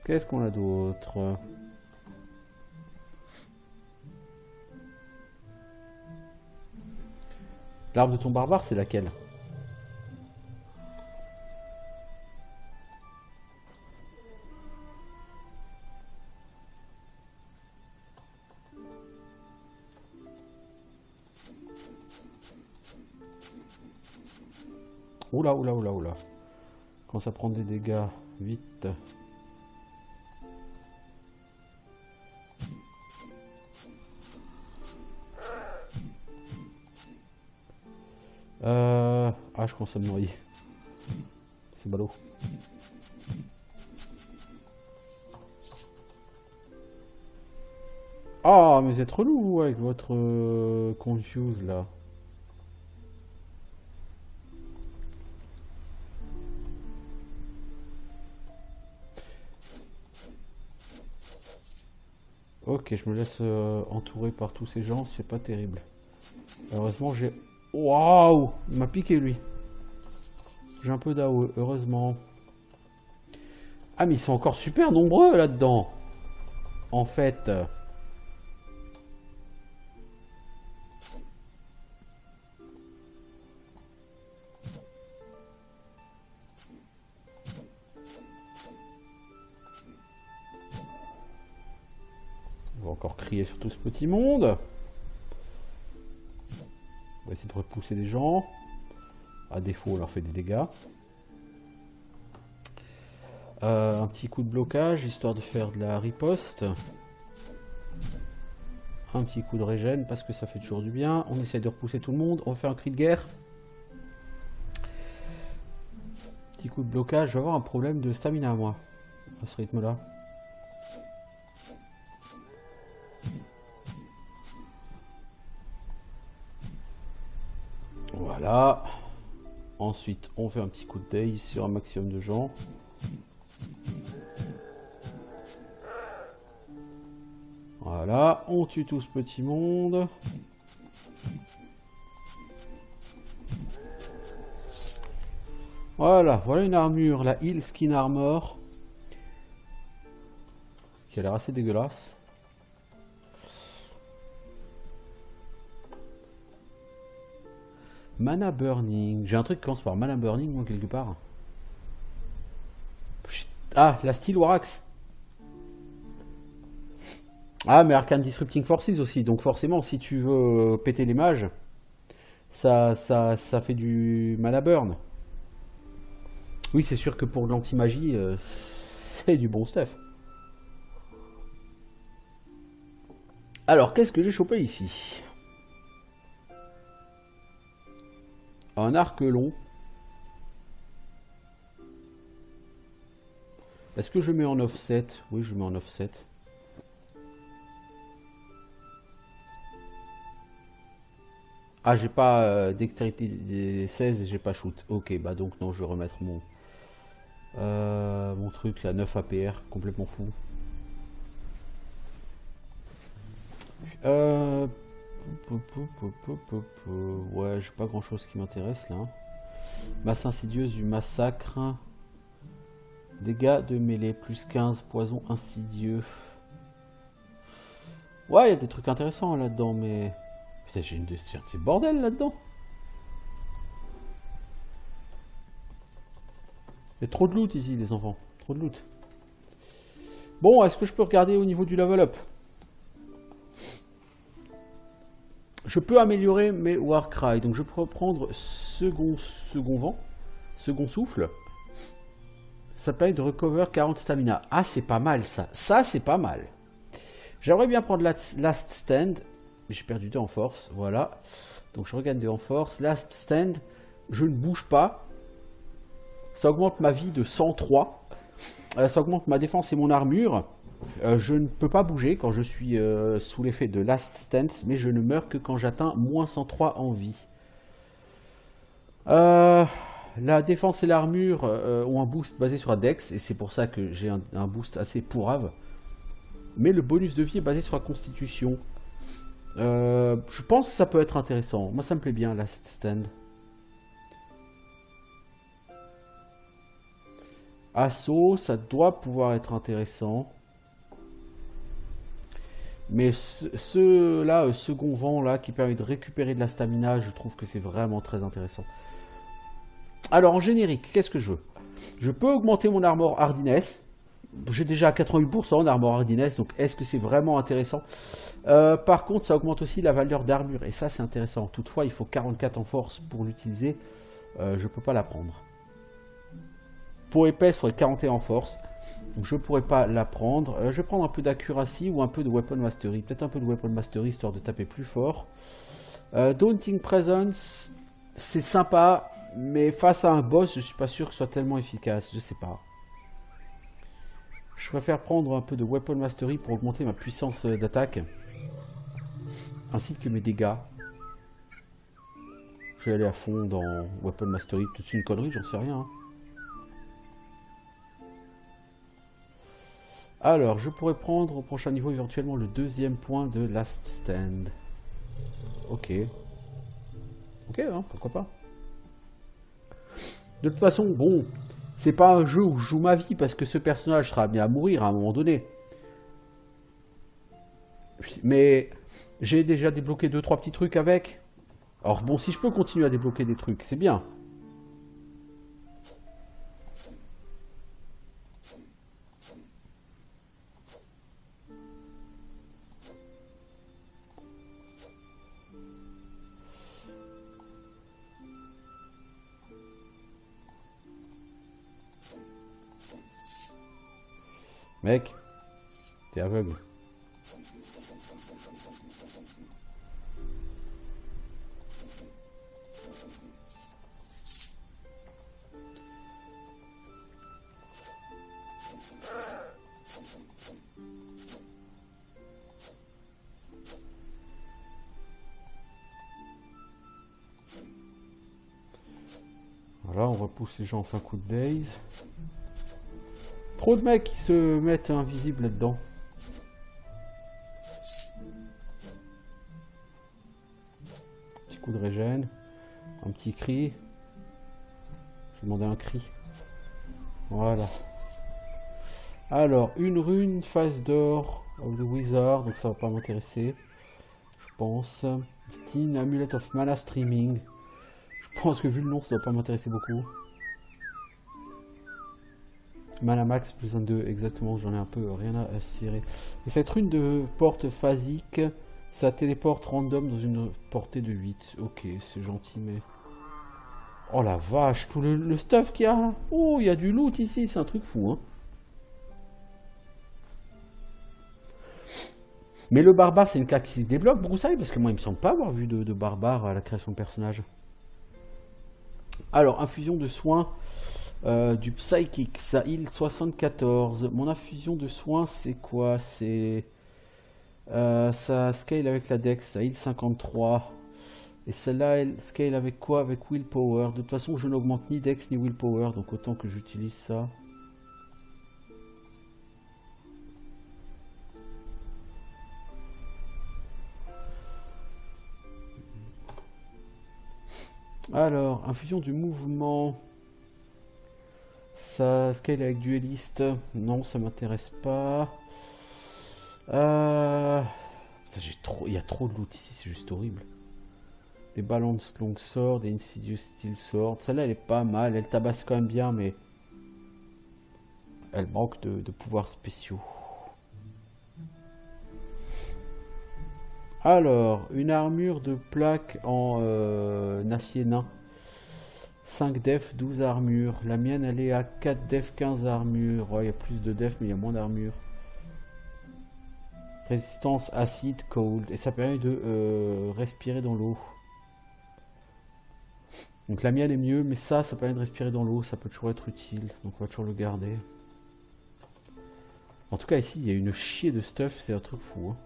Qu'est-ce qu'on a d'autre? L'arme de ton barbare, c'est laquelle? Oula, oula, oula, oula. Quand ça prend des dégâts, vite. Ah, je commence à me noyer. C'est ballot. Ah, mais vous êtes relou avec votre confuse là. Ok, je me laisse entourer par tous ces gens, c'est pas terrible. Heureusement, j'ai... Waouh! Il m'a piqué, lui. J'ai un peu d'AOE, heureusement. Ah, mais ils sont encore super nombreux, là-dedans. En fait... On va encore crier sur tout ce petit monde. On va essayer de repousser des gens. À défaut, on leur fait des dégâts. Un petit coup de blocage, histoire de faire de la riposte. Un petit coup de régène, parce que ça fait toujours du bien. On essaie de repousser tout le monde. On va faire un cri de guerre. Petit coup de blocage. Je vais avoir un problème de stamina, moi, à ce rythme-là. Voilà. Ensuite, on fait un petit coup de daze sur un maximum de gens. Voilà, on tue tout ce petit monde. Voilà, voilà une armure, la Heal Skin Armor. Qui a l'air assez dégueulasse. Mana Burning. J'ai un truc qui commence par Mana Burning, moi, quelque part. Ah, la Steel Warax. Ah, mais Arcane Disrupting Forces aussi. Donc forcément, si tu veux péter les mages, ça fait du Mana Burn. Oui, c'est sûr que pour l'anti-magie, c'est du bon stuff. Alors, qu'est-ce que j'ai chopé ici? Un arc long. Est-ce que je mets en offset? Oui, je mets en offset. Ah, j'ai pas dextérité des 16 et j'ai pas shoot. Ok, bah donc non, je vais remettre mon truc, la 9 APR, complètement fou. Ouais, j'ai pas grand chose qui m'intéresse là. Masse insidieuse du massacre. Dégâts de mêlée, plus 15, poison insidieux. Ouais, il y a des trucs intéressants là-dedans, mais... Putain, j'ai une de ces bordel là-dedans. Il y a trop de loot ici, les enfants. Trop de loot. Bon, est-ce que je peux regarder au niveau du level up? Je peux améliorer mes Warcry. Donc je peux prendre second vent, second souffle. Ça permet de recover 40 stamina. Ah, c'est pas mal ça. Ça, c'est pas mal. J'aimerais bien prendre Last Stand. Mais j'ai perdu 2 en force. Voilà. Donc je regagne 2 en force. Last Stand. Je ne bouge pas. Ça augmente ma vie de 103. Ça augmente ma défense et mon armure. Je ne peux pas bouger quand je suis sous l'effet de Last Stance, mais je ne meurs que quand j'atteins moins 103 en vie. La défense et l'armure ont un boost basé sur la dex, et c'est pour ça que j'ai un boost assez pourrave. Mais le bonus de vie est basé sur la constitution. Je pense que ça peut être intéressant. Moi, ça me plaît bien, Last Stand. Assaut, ça doit pouvoir être intéressant. Mais ce second vent là, qui permet de récupérer de la stamina, je trouve que c'est vraiment très intéressant. Alors, en générique, qu'est-ce que je veux? Je peux augmenter mon armor hardiness. J'ai déjà 88% en armor hardiness, donc est-ce que c'est vraiment intéressant? Par contre, ça augmente aussi la valeur d'armure, et ça, c'est intéressant. Toutefois, il faut 44 en force pour l'utiliser. Je peux pas la prendre. Pour épaisse, il faudrait 41 en force. Donc je pourrais pas la prendre. Je vais prendre un peu d'accuracy ou un peu de weapon mastery. Peut-être un peu de weapon mastery, histoire de taper plus fort. Daunting Presence, c'est sympa. Mais face à un boss, je suis pas sûr que ce soit tellement efficace. Je sais pas. Je préfère prendre un peu de Weapon Mastery pour augmenter ma puissance d'attaque. Ainsi que mes dégâts. Je vais aller à fond dans Weapon Mastery. Tout de suite une connerie, j'en sais rien. Hein. Alors, je pourrais prendre au prochain niveau éventuellement le deuxième point de Last Stand. Ok. Ok, hein, pourquoi pas. De toute façon, bon, c'est pas un jeu où je joue ma vie parce que ce personnage sera amené à mourir à un moment donné. Mais j'ai déjà débloqué 2-3 petits trucs avec. Alors bon, si je peux continuer à débloquer des trucs, c'est bien. Mec, t'es aveugle. Voilà, on repousse les gens en fin coup de days. Trop de mecs qui se mettent invisibles là-dedans. Petit coup de régène. Un petit cri. J'ai demandé un cri. Voilà. Alors, une rune, phase d'or of the wizard. Donc ça va pas m'intéresser. Je pense. Steam, Amulet of Mana Streaming. Je pense que vu le nom, ça va pas m'intéresser beaucoup. Mana max plus 22, exactement, j'en ai un peu rien à cirer. Et cette rune de porte phasique, ça téléporte random dans une portée de 8. Ok, c'est gentil, mais... Oh la vache, tout le stuff qu'il y a. Oh, il y a du loot ici, c'est un truc fou, hein. Mais le barbare, c'est une claque qui se débloque, Broussaille, parce que moi, il me semble pas avoir vu de barbare à la création de personnage. Alors, infusion de soins... du psychic, ça heal 74. Mon infusion de soins, c'est quoi? C'est... ça scale avec la dex, ça heal 53. Et celle-là, elle scale avec quoi? Avec willpower. De toute façon, je n'augmente ni dex ni willpower, donc autant que j'utilise ça. Alors, infusion du mouvement... Ça scale avec dueliste. Non, ça m'intéresse pas. Il y a trop de loot ici, c'est juste horrible. Des Balanced Longsword, des Insidious Steel Sword. Celle-là, elle est pas mal. Elle tabasse quand même bien, mais... elle manque de pouvoirs spéciaux. Alors, une armure de plaque en acier nain. 5 def, 12 armures. La mienne, elle est à 4 def, 15 armures. Il y a plus de def, mais il y a moins d'armure. Résistance acide, cold. Et ça permet de respirer dans l'eau. Donc la mienne est mieux, mais ça permet de respirer dans l'eau, ça peut toujours être utile. Donc on va toujours le garder. En tout cas ici, il y a une chier de stuff, c'est un truc fou. Hein.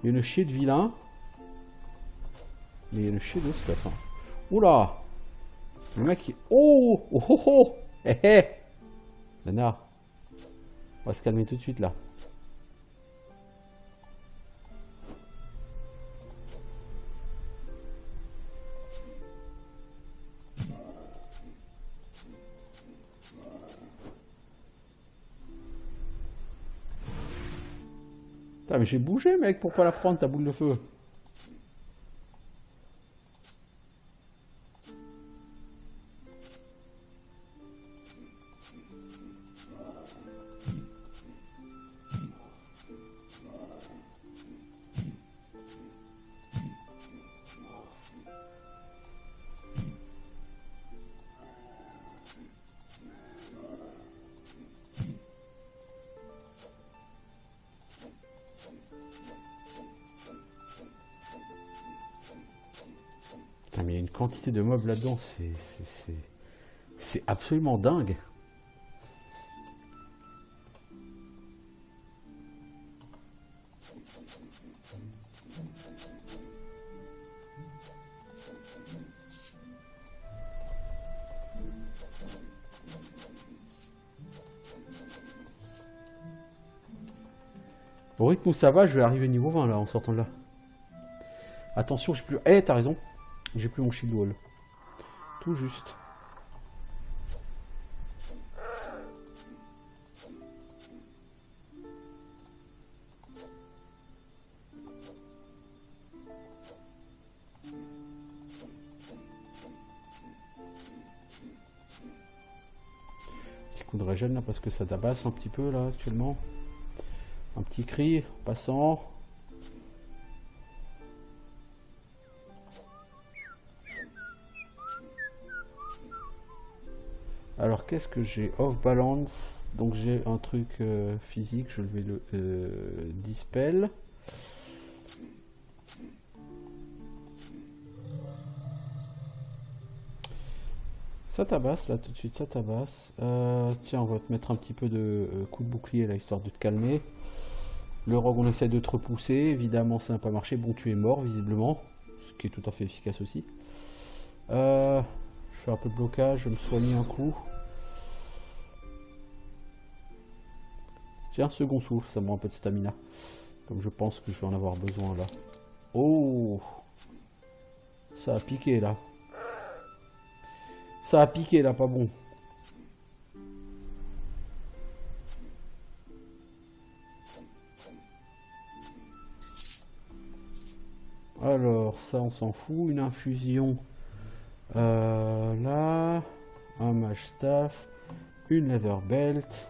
Il y a une chier de vilain. Mais il y a une chier de stuff. Hein. Oula! Le mec il... Oh! Oh oh oh! Hé hé! Nana. On va se calmer tout de suite là. Putain, mais j'ai bougé mec pour pas la prendre ta boule de feu. Mais il y a une quantité de mobs là-dedans, c'est absolument dingue. Au rythme où ça va, je vais arriver niveau 20 là en sortant de là. Attention, j'ai plus... Eh, t'as raison. J'ai plus mon shield wall. Tout juste. Petit coup de régène là parce que ça tabasse un petit peu là actuellement. Un petit cri, passant. Alors qu'est-ce que j'ai? Off balance. Donc j'ai un truc physique, je vais le dispel. Ça tabasse là tout de suite, ça tabasse. Tiens, on va te mettre un petit peu de coup de bouclier là histoire de te calmer. Le rogue, on essaie de te repousser. Évidemment, ça n'a pas marché. Bon, tu es mort visiblement, ce qui est tout à fait efficace aussi. Je fais un peu de blocage, je me soigne un coup. Tiens, second souffle, ça me rend un peu de stamina. Comme je pense que je vais en avoir besoin là. Oh! Ça a piqué là. Ça a piqué là, pas bon. Alors, ça on s'en fout. Une infusion. Là. Un mage staff. Une leather belt.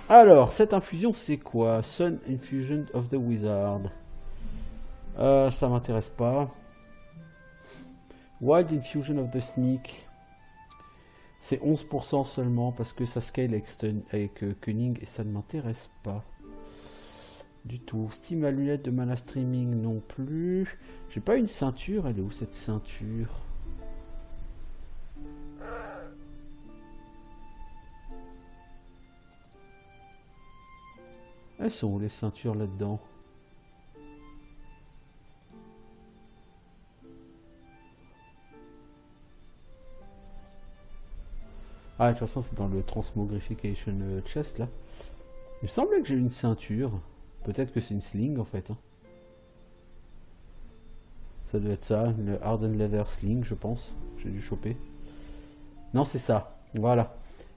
Alors, cette infusion c'est quoi? Sun Infusion of the Wizard. Ça m'intéresse pas. Wild Infusion of the Sneak. C'est 11% seulement parce que ça scale avec Cunning et ça ne m'intéresse pas. Du tout. Steam à lunettes de mana streaming non plus. J'ai pas une ceinture. Elle est où cette ceinture? Elles sont où les ceintures là-dedans? Ah, de toute façon, c'est dans le Transmogrification chest là. Il me semblait que j'ai une ceinture. Peut-être que c'est une sling en fait. Hein. Ça doit être ça, le Hardened Leather Sling, je pense. J'ai dû choper. Non, c'est ça. Voilà.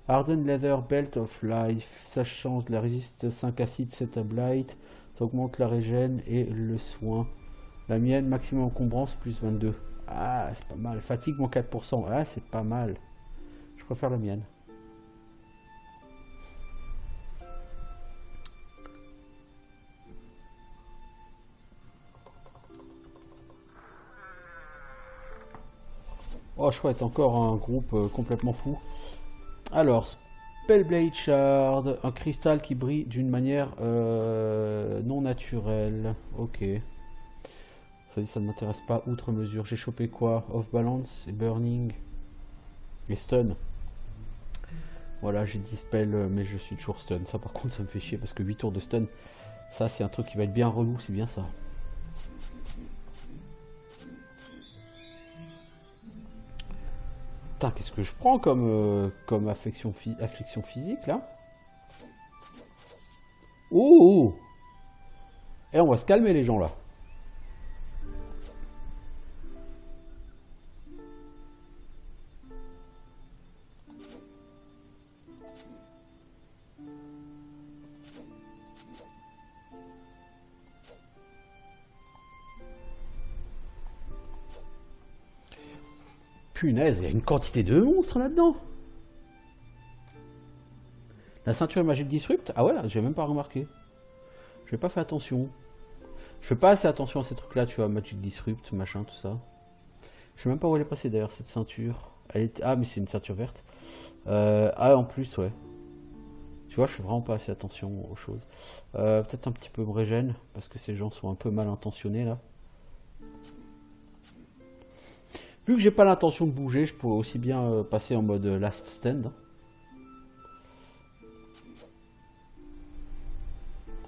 Hardened Leather Belt of Life. Ça change la résiste 5 acides, 7 à Blight. Ça augmente la régène et le soin. La mienne, maximum encombrance, plus 22. Ah, c'est pas mal. Fatigue, moins 4%. Ah, c'est pas mal. Je préfère la mienne. Oh chouette, encore un groupe complètement fou. Alors, Spellblade Shard, un cristal qui brille d'une manière non naturelle. Ok. Ça dit ça ne m'intéresse pas. Outre mesure, j'ai chopé quoi? Off balance et burning. Et stun. Voilà, j'ai dispel, mais je suis toujours stun. Ça par contre ça me fait chier parce que 8 tours de stun, ça c'est un truc qui va être bien relou, c'est bien ça. Putain, qu'est-ce que je prends comme affliction physique là? Oh! Et on va se calmer les gens là. Punaise, il y a une quantité de monstres là-dedans. La ceinture magique disrupt? Ah ouais, là, j'ai même pas remarqué. Je n'ai pas fait attention. Je fais pas assez attention à ces trucs-là, tu vois, magic disrupt, machin, tout ça. Je sais même pas où elle est passée d'ailleurs, cette ceinture. Ah, mais c'est une ceinture verte. Ah, en plus, ouais. Tu vois, je fais vraiment pas assez attention aux choses. Peut-être un petit peu me régène, parce que ces gens sont un peu mal intentionnés là. Vu que j'ai pas l'intention de bouger, je pourrais aussi bien passer en mode last stand.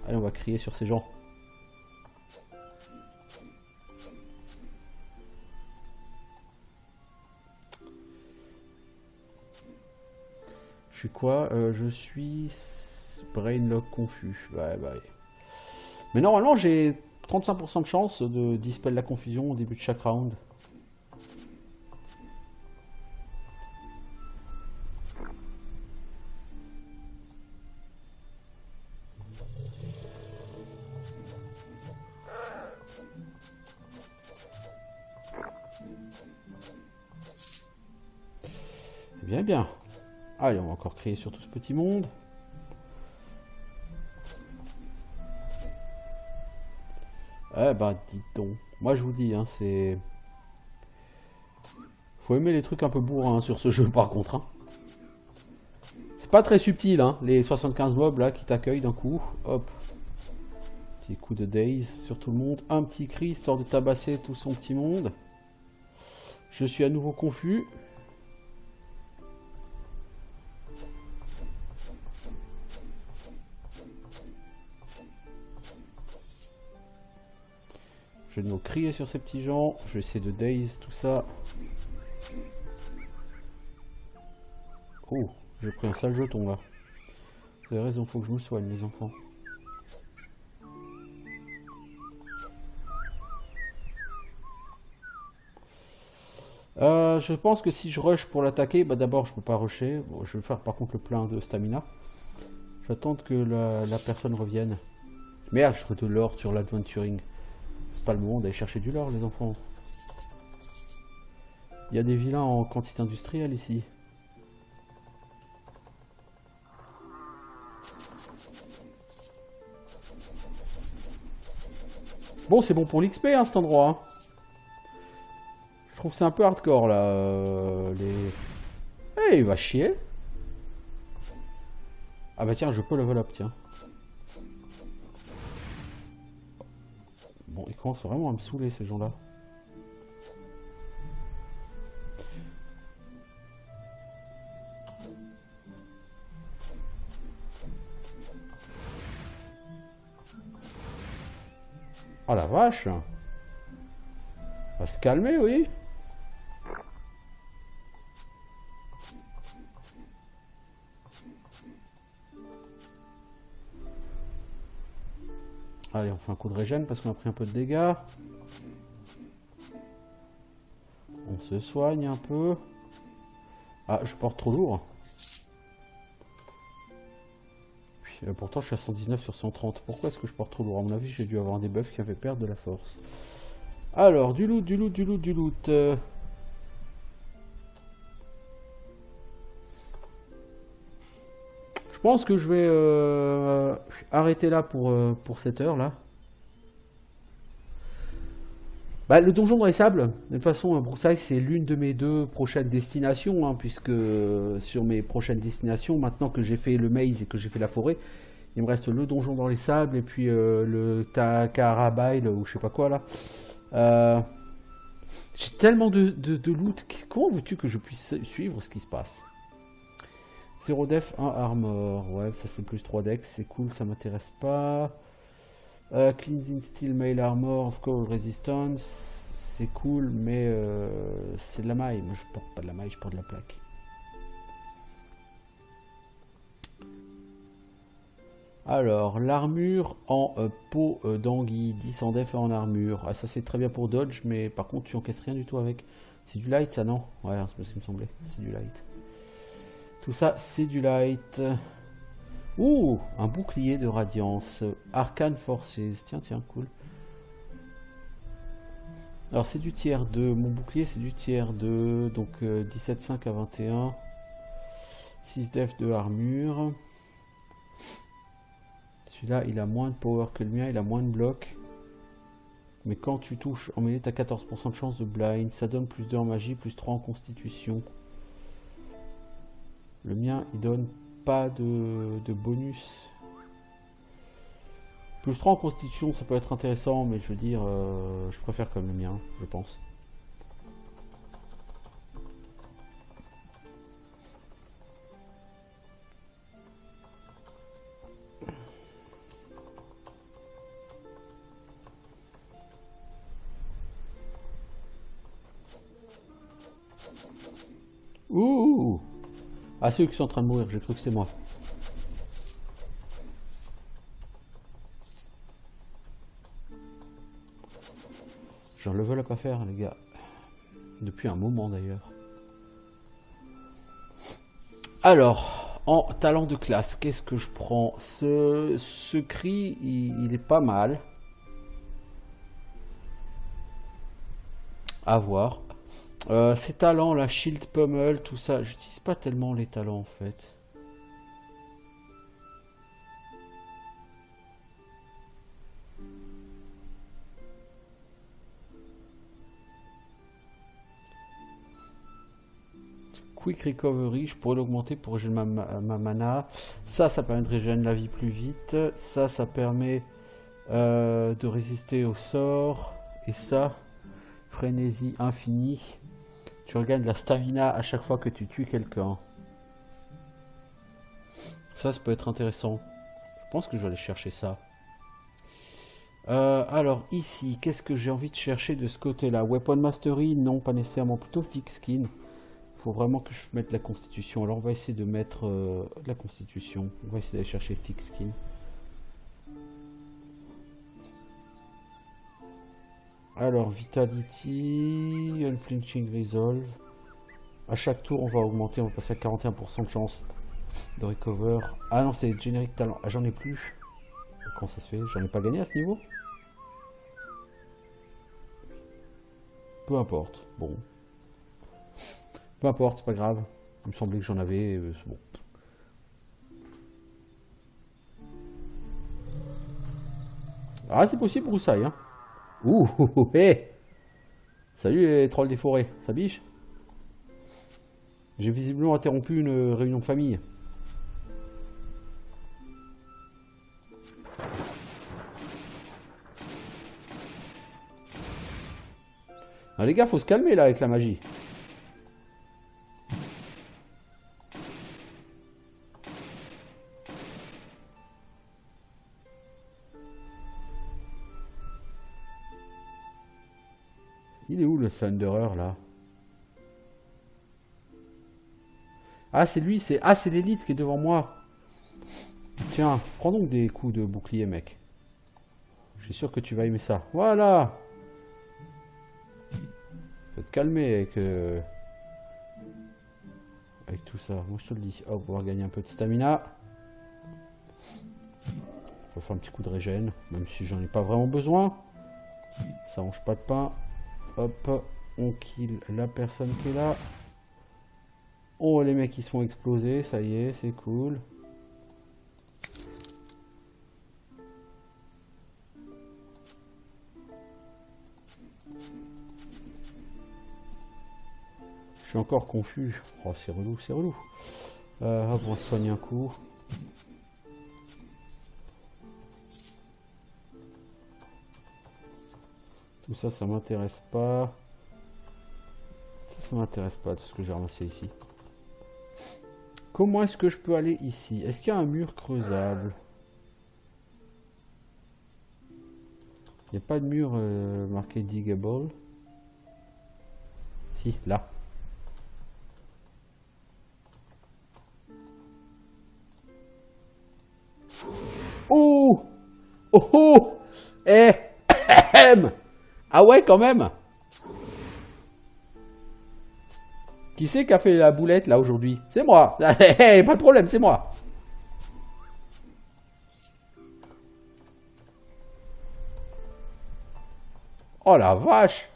Allez, on va crier sur ces gens. Je suis quoi? Je suis brainlock confus. Ouais, bah. Mais normalement, j'ai 35% de chance de dispel la confusion au début de chaque round. Bien, bien. Allez, on va encore crier sur tout ce petit monde. Eh bah, dis donc. Moi, je vous dis, hein, c'est... Faut aimer les trucs un peu bourrins sur ce jeu, par contre. Hein. C'est pas très subtil, hein, les 75 mobs, là, qui t'accueillent d'un coup. Hop. Petit coup de daze sur tout le monde. Un petit cri, histoire de tabasser tout son petit monde. Je suis à nouveau confus. Je vais de nouveau crier sur ces petits gens. Je vais essayer de daze tout ça. Oh, j'ai pris un sale jeton là. Vous avez raison, faut que je me soigne les enfants. Je pense que si je rush pour l'attaquer, bah d'abord je peux pas rusher. Bon, je vais faire par contre le plein de stamina. J'attends que la personne revienne. Merde, je trouve de l'or sur l'adventuring. C'est pas le moment d'aller chercher du lore, les enfants. Il y a des vilains en quantité industrielle ici. Bon, c'est bon pour l'XP, hein, cet endroit. Hein. Je trouve que c'est un peu hardcore, là. Eh, il va chier. Ah bah tiens, je peux level up, tiens. Bon, ils commencent vraiment à me saouler, ces gens-là. Oh la vache! On va se calmer, oui. Allez, on fait un coup de régène parce qu'on a pris un peu de dégâts. On se soigne un peu. Ah, je porte trop lourd. Pourtant, je suis à 119 sur 130. Pourquoi est-ce que je porte trop lourd? À mon avis, j'ai dû avoir des buffs qui avaient perdu de la force. Alors, du loot, du loot, du loot, du loot. Je pense que je vais arrêter là pour cette heure là. Bah, le donjon dans les sables, de toute façon, Broussailles, c'est l'une de mes deux prochaines destinations, hein, puisque sur mes prochaines destinations, maintenant que j'ai fait le maze et que j'ai fait la forêt, il me reste le donjon dans les sables et puis le Takarabail, ou je sais pas quoi là. Euh, J'ai tellement de loot. Comment veux-tu que je puisse suivre ce qui se passe? 0 def, 1 armor. Ouais, ça c'est plus 3 dex. C'est cool, ça m'intéresse pas. Cleansing Steel Mail Armor of Cold Resistance. C'est cool, mais c'est de la maille. Moi je porte pas de la maille, je porte de la plaque. Alors, l'armure en peau d'anguille, 10 en def et en armure. Ah, ça c'est très bien pour dodge, mais par contre tu encaisses rien du tout avec. C'est du light ça, non? Ouais, c'est ce qui me semblait. C'est du light. Tout ça, c'est du light. Ouh, un bouclier de radiance. Arcane Forces. Tiens, tiens, cool. Alors, c'est du tiers 2. Mon bouclier, c'est du tiers 2. Donc, 17,5 à 21. 6 def de armure. Celui-là, il a moins de power que le mien. Il a moins de blocs. Mais quand tu touches en mêlée, tu as 14% de chance de blind. Ça donne plus 2 en magie, plus 3 en constitution. Le mien, il donne pas de bonus. Plus 3 en constitution, ça peut être intéressant, mais je veux dire, je préfère quand même le mien, je pense. Ouh! Ah, ceux qui sont en train de mourir, j'ai cru que c'était moi. Je le level à pas faire, les gars. Depuis un moment d'ailleurs. Alors, en talent de classe, qu'est-ce que je prends? Ce cri, il est pas mal. À voir. Ces talents, la shield pummel, tout ça, j'utilise pas tellement les talents en fait. Quick recovery, je pourrais l'augmenter pour régénérer ma mana. Ça permet de régénérer la vie plus vite. Ça permet de résister au sort. Et ça, frénésie infinie. Tu regagnes de la stamina à chaque fois que tu tues quelqu'un. Ça peut être intéressant. Je pense que je vais aller chercher ça. Alors ici, qu'est-ce que j'ai envie de chercher de ce côté-là? Weapon Mastery, non, pas nécessairement, plutôt Thick Skin. Il faut vraiment que je mette la constitution. Alors on va essayer de mettre la constitution. On va essayer d'aller chercher Thick Skin. Alors Vitality, Unflinching Resolve. À chaque tour on va augmenter, on va passer à 41% de chance de recover. Ah non, c'est Generic Talent. Ah, j'en ai plus. Comment ça se fait? J'en ai pas gagné à ce niveau? Peu importe. Bon. Peu importe, c'est pas grave. Il me semblait que j'en avais. C'est bon. Ah, c'est possible, broussaille. Hein. Ouh, hé! Salut les trolls des forêts. Ça biche? J'ai visiblement interrompu une réunion de famille. Ah, les gars, faut se calmer là avec la magie. Il est où le Thunderer là? Ah, c'est lui, c'est l'élite qui est devant moi. Tiens, prends donc des coups de bouclier, mec. Je suis sûr que tu vas aimer ça. Voilà! Faut te calmer avec tout ça. Moi, je te le dis. Hop, on va gagner un peu de stamina. On va faire un petit coup de régène, même si j'en ai pas vraiment besoin. Ça mange pas de pain. Hop, on kill la personne qui est là. Oh, les mecs ils sont explosés, ça y est, c'est cool. Je suis encore confus. Oh, c'est relou, c'est relou. Hop, on se soigne un coup. Tout ça, ça m'intéresse pas. Ça m'intéresse pas, tout ce que j'ai ramassé ici. Comment est-ce que je peux aller ici? Est-ce qu'il y a un mur creusable? Il n'y a pas de mur marqué diggable. Si, là. Oh! Oh oh! Eh! Ah ouais, quand même! Qui c'est qui a fait la boulette là aujourd'hui? C'est moi! Pas de problème, c'est moi! Oh la vache!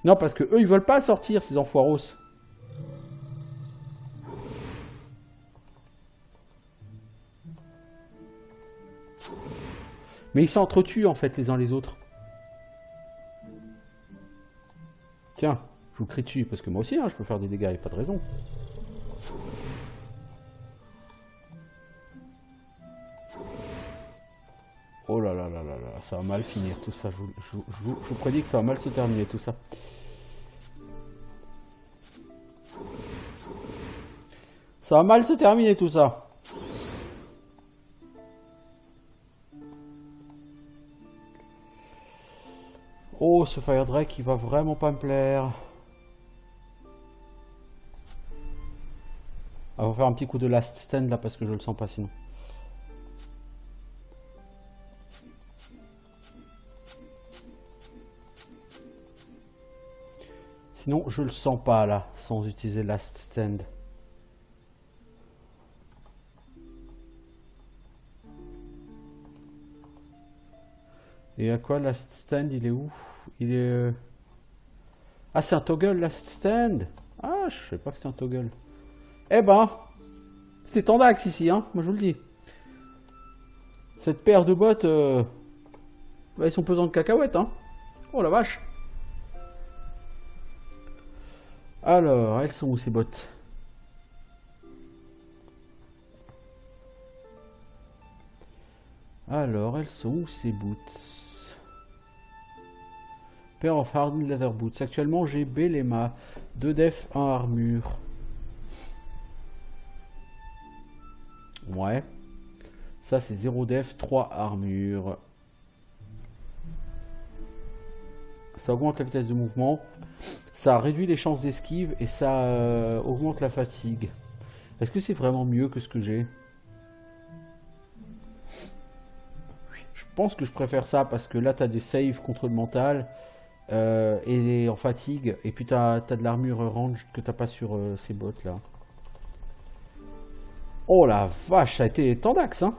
Non, parce que eux ils veulent pas sortir, ces enfoiros. Mais ils s'entretuent en fait les uns les autres. Tiens, je vous crie dessus, parce que moi aussi, hein, je peux faire des dégâts, il n'y a pas de raison. Oh là là là là là, ça va mal finir tout ça, je vous prédis que ça va mal se terminer tout ça. Ça va mal se terminer tout ça. Oh, ce Fire Drake, il va vraiment pas me plaire. Ah, on va faire un petit coup de last stand là parce que je le sens pas sinon. Sinon, je le sens pas là, sans utiliser last stand. Et à quoi last stand? Il est où? Il est... Ah, c'est un toggle last stand. Ah, je sais pas que c'est un toggle. Eh ben, c'est tendax ici, hein, moi je vous le dis. Cette paire de bottes, bah, ils sont pesants de cacahuètes, hein. Oh la vache. Alors, elles sont où ces bottes? Alors, elles sont où ces boots? Pair of hardened leather boots. Actuellement, j'ai Belema. 2 def, 1 armure. Ouais. Ça, c'est 0 def, 3 armure. Ça augmente la vitesse de mouvement. Ça réduit les chances d'esquive et ça augmente la fatigue. Est-ce que c'est vraiment mieux que ce que j'ai? Je pense que je préfère ça parce que là, tu as des saves contre le mental et en fatigue. Et puis, tu as de l'armure range que tu n'as pas sur ces bottes là. Oh la vache, ça a été tendax, hein.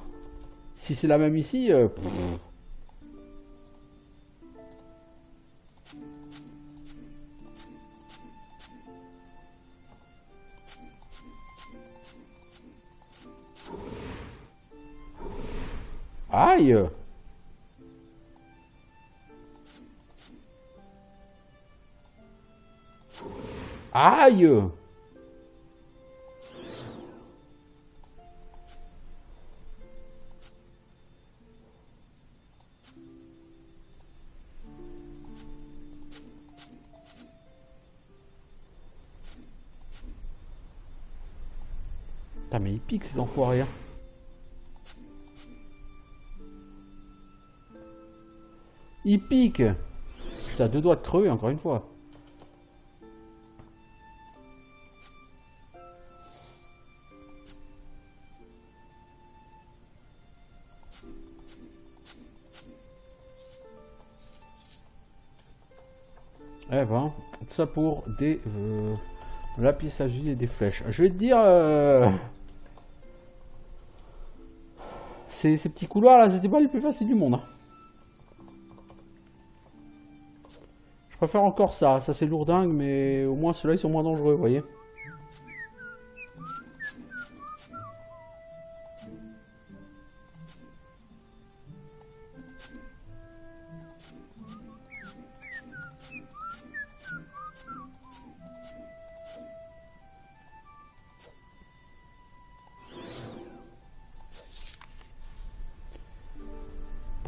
Si c'est la même ici... Aïe! Aïe! Putain, mais ils piquent ces enfoirés, hein. Ils piquent! J'étais à 2 doigts de crever, encore une fois. Eh ben, tout ça pour des lapis lazuli et des flèches. Je vais te dire... ces petits couloirs là, c'était pas les plus faciles du monde, hein. Je préfère encore ça. Ça c'est lourdingue, mais au moins ceux-là ils sont moins dangereux, vous voyez.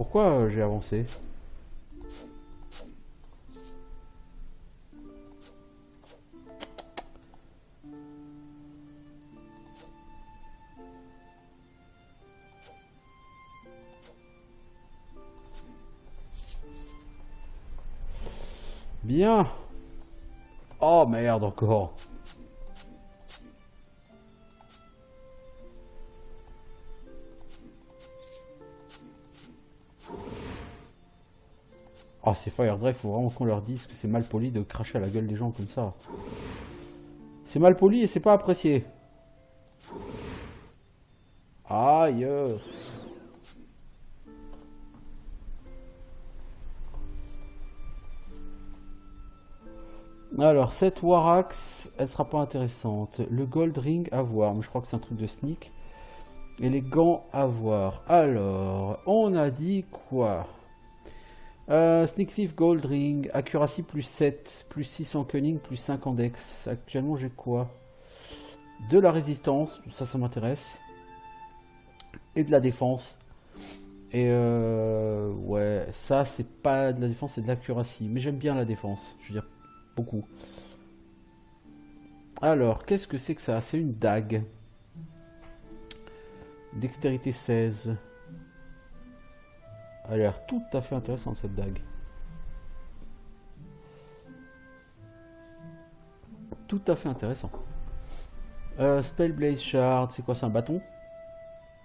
Pourquoi j'ai avancé? Bien. Oh merde encore. Oh c'est Fire Drake, faut vraiment qu'on leur dise que c'est mal poli de cracher à la gueule des gens comme ça. C'est mal poli et c'est pas apprécié. Aïe. Alors, cette Warax, elle sera pas intéressante. Le Gold Ring à voir, mais je crois que c'est un truc de sneak. Et les gants à voir. Alors, on a dit quoi? Sneak Thief Gold Ring, Accuracy plus 7, plus 6 en Cunning, plus 5 en Dex. Actuellement, j'ai quoi? De la résistance, ça m'intéresse. Et de la défense. Et ouais, ça, c'est pas de la défense, c'est de l'accuracy. Mais j'aime bien la défense, je veux dire, beaucoup. Alors, qu'est-ce que c'est que ça? C'est une dague. Dextérité 16. Elle a l'air tout à fait intéressante cette dague. Tout à fait intéressant. Spellblaze Shard, c'est quoi? C'est un bâton?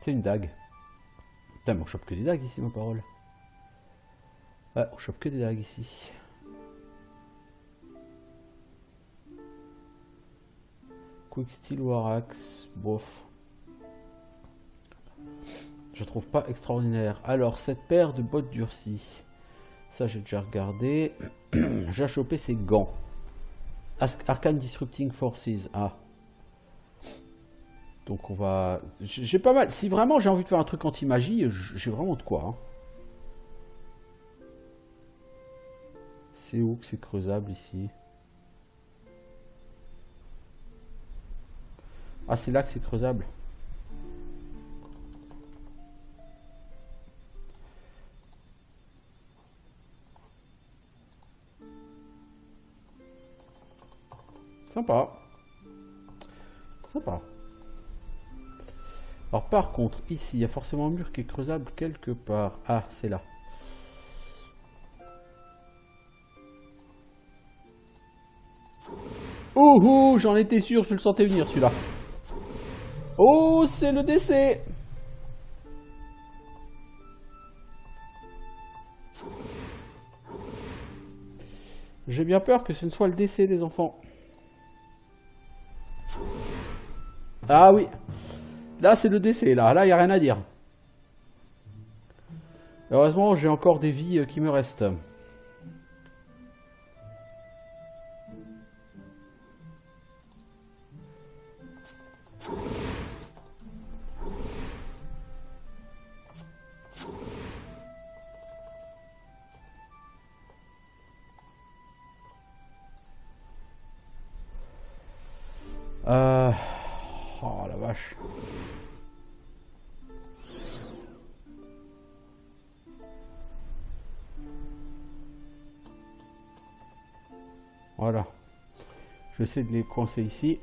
C'est une dague. Putain, mais on chope que des dagues ici, ma parole. Ouais, on chope que des dagues ici. Quick Steel Warax, bof. Je trouve pas extraordinaire. Alors, cette paire de bottes durcies. Ça, j'ai déjà regardé. J'ai chopé ces gants. Arcane Disrupting Forces. Ah. Donc, on va... J'ai pas mal. Si vraiment j'ai envie de faire un truc anti-magie, j'ai vraiment de quoi. Hein. C'est où que c'est creusable ici? Ah, c'est là que c'est creusable. Sympa. Sympa. Alors par contre, ici, il y a forcément un mur qui est creusable quelque part. Ah, c'est là. Ouh, j'en étais sûr, je le sentais venir celui-là. Oh, c'est le décès. J'ai bien peur que ce ne soit le décès des enfants. Ah oui. Là, c'est le décès, là. Là, il n'y a rien à dire. Heureusement, j'ai encore des vies qui me restent. Oh la vache. Voilà. Je vais essayer de les coincer ici.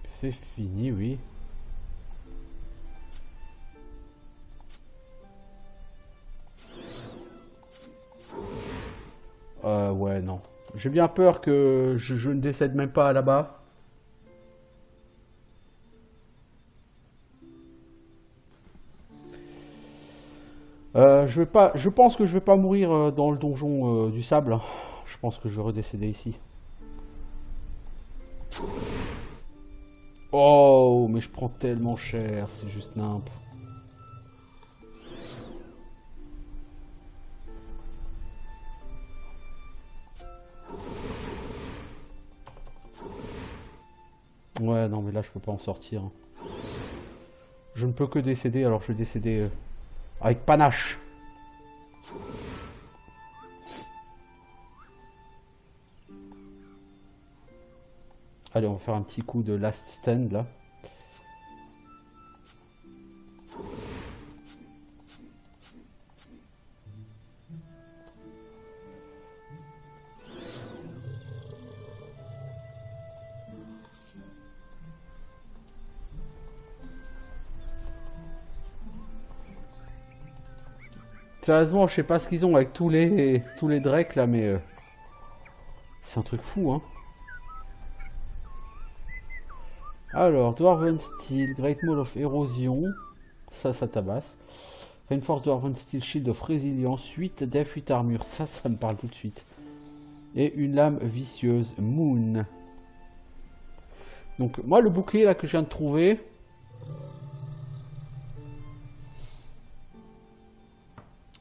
C'est fini, oui. Ouais, non. J'ai bien peur que je ne décède même pas là-bas. Je pense que je vais pas mourir dans le donjon du sable. Je pense que je vais redécéder ici. Oh, mais je prends tellement cher, c'est juste nimp. Ouais, non, mais là, je peux pas en sortir. Je ne peux que décéder, alors je vais décéder avec panache. Allez, on va faire un petit coup de last stand, là. Sérieusement, je sais pas ce qu'ils ont avec tous les Drake là, mais c'est un truc fou, hein. Alors, Dwarven Steel, Great Maul of Erosion, ça tabasse. Reinforce Dwarven Steel, Shield of Resilience, 8 Def, 8 armure, ça me parle tout de suite. Et une lame vicieuse, Moon. Donc, moi, le bouclier là que je viens de trouver.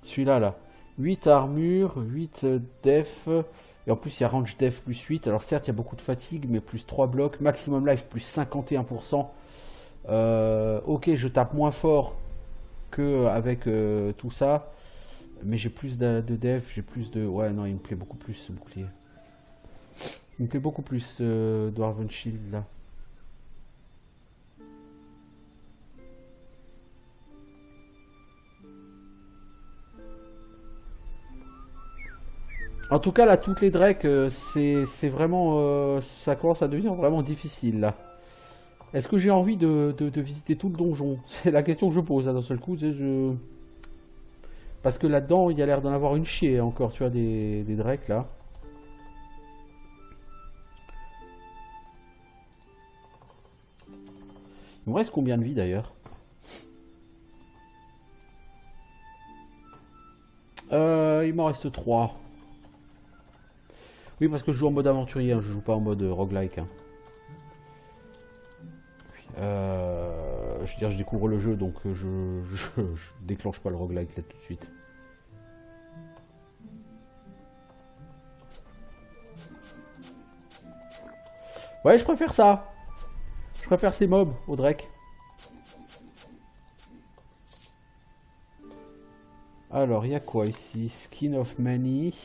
Celui-là, là. 8 armure, 8 def. Et en plus, il y a range def plus 8. Alors, certes, il y a beaucoup de fatigue, mais plus 3 blocs. Maximum life plus 51%. Ok, je tape moins fort qu'avec tout ça. Mais j'ai plus de def, j'ai plus de... Ouais, non, il me plaît beaucoup plus ce bouclier. Il me plaît beaucoup plus Dwarven Shield, là. En tout cas, là, toutes les Drake, c'est vraiment... ça commence à devenir vraiment difficile, là. Est-ce que j'ai envie de visiter tout le donjon? C'est la question que je pose, là, d'un seul coup. Parce que là-dedans, il y a l'air d'en avoir une chier, encore, tu vois, des Drake, là. Il me reste combien de vie, d'ailleurs? Il m'en reste 3. Oui, parce que je joue en mode aventurier, hein, je joue pas en mode roguelike. Hein. Je veux dire, je découvre le jeu, donc je déclenche pas le roguelike là tout de suite. Ouais, je préfère ça. Je préfère ces mobs au Drake. Alors, il y a quoi ici? Skin of Many.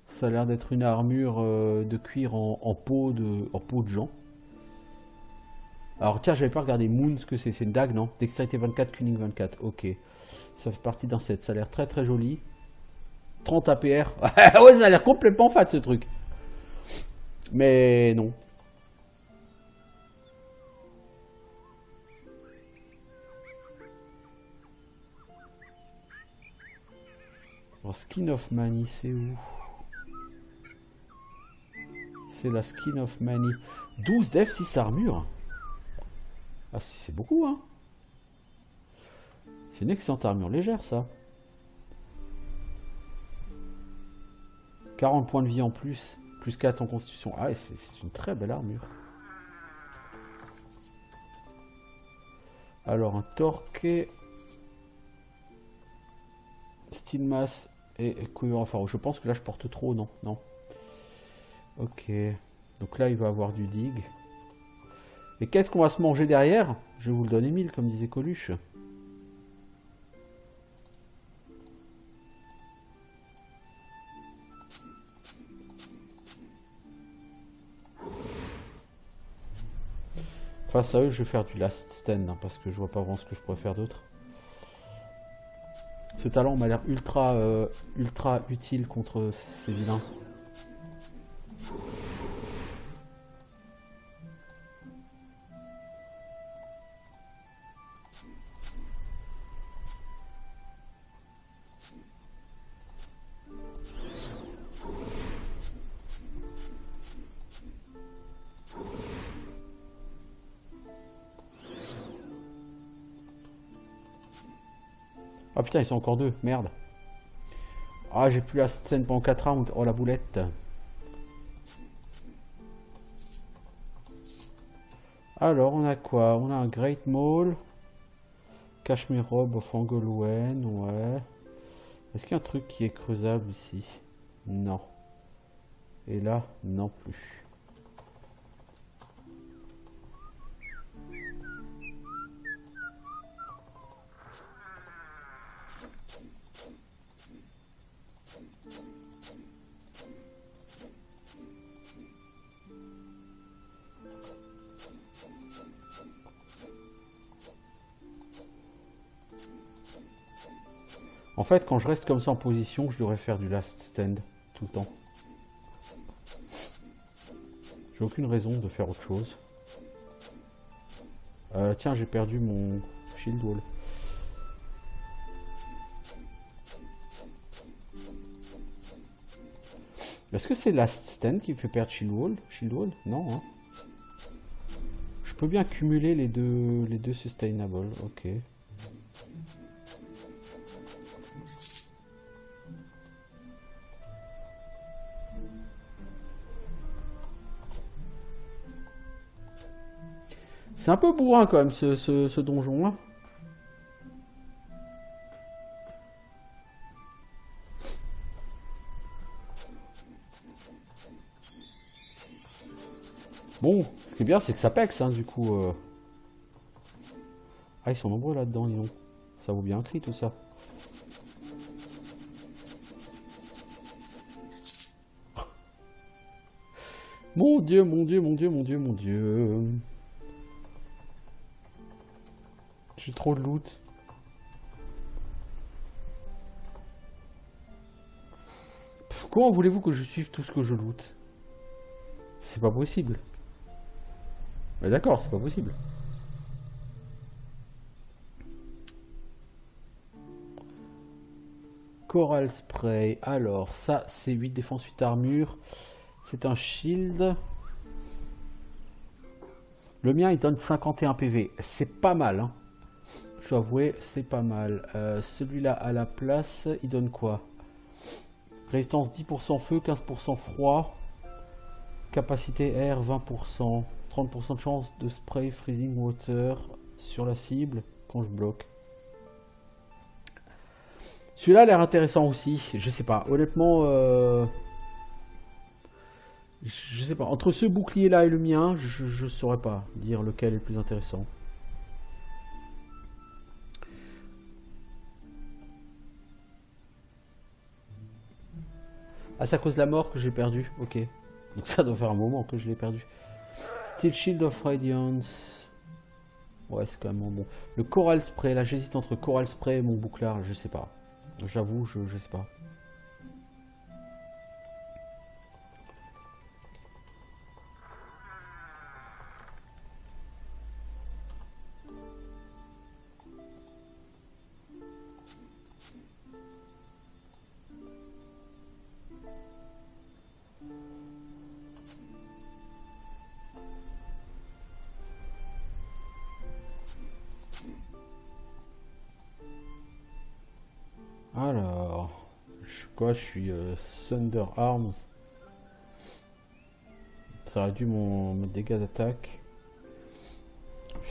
Ça a l'air d'être une armure de cuir en peau de gens. Alors tiens, j'avais pas regardé Moon, ce que c'est une dague, non? Dextérité 24, Cunning 24, ok. Ça fait partie d'un set, ça a l'air très très joli. 30 APR, ouais, ça a l'air complètement fat ce truc. Mais non. Alors, Skin of Many, c'est où? C'est la Skin of Many. 12 def, 6 armure. Ah, c'est beaucoup, hein. C'est une excellente armure légère, ça. 40 points de vie en plus. Plus 4 en constitution. Ah, c'est une très belle armure. Alors, un torqué. Steel Mass et Quiver of Arrow. Je pense que là, je porte trop, non? Non. Ok. Donc là, il va avoir du dig. Et qu'est-ce qu'on va se manger derrière? Je vais vous le donner 1000, comme disait Coluche. Face à eux, je vais faire du last stand, hein, parce que je vois pas vraiment ce que je pourrais faire d'autre. Ce talent m'a l'air ultra utile contre ces vilains. Ah putain, ils sont encore deux, merde. Ah, j'ai plus la scène pendant 4 rounds. Oh la boulette. Alors, on a quoi? On a un Great Maul. Cashmere Robe of Angolwen, ouais. Est-ce qu'il y a un truc qui est creusable ici? Non. Et là, non plus. En fait, quand je reste comme ça en position, je devrais faire du last stand tout le temps. J'ai aucune raison de faire autre chose. Tiens, j'ai perdu mon shield wall. Est-ce que c'est Last Stand qui me fait perdre Shield Wall? Shield Wall? Non, hein. Je peux bien cumuler les deux Sustainable, ok. C'est un peu bourrin quand même ce donjon, hein. Bon, ce qui est bien, c'est que ça pexe, hein, du coup. Ah, ils sont nombreux là-dedans, dis donc. Ça vaut bien un cri, tout ça. Mon Dieu, mon Dieu, mon Dieu, mon Dieu, mon Dieu. J'ai trop de loot. Comment voulez-vous que je suive tout ce que je loot? C'est pas possible. Mais d'accord, c'est pas possible. Coral Spray. Alors, ça, c'est 8 défense, 8 armure. C'est un shield. Le mien, il donne 51 PV. C'est pas mal, hein. Je dois avouer, c'est pas mal. Celui-là, à la place, il donne quoi? Résistance 10% feu, 15% froid. Capacité air, 20%. 30% de chance de spray freezing water sur la cible quand je bloque. Celui-là a l'air intéressant aussi. Je sais pas. Honnêtement, je sais pas. Entre ce bouclier-là et le mien, je saurais pas dire lequel est le plus intéressant. Ah, c'est à cause de la mort que j'ai perdu. Ok. Donc ça doit faire un moment que je l'ai perdu. Steel Shield of Radiance. Ouais, c'est quand même bon. Le Coral Spray. Là, j'hésite entre Coral Spray et mon bouclard. Je sais pas. J'avoue, je sais pas. Alors, je suis Thunder Arms. Ça réduit mon dégâts d'attaque.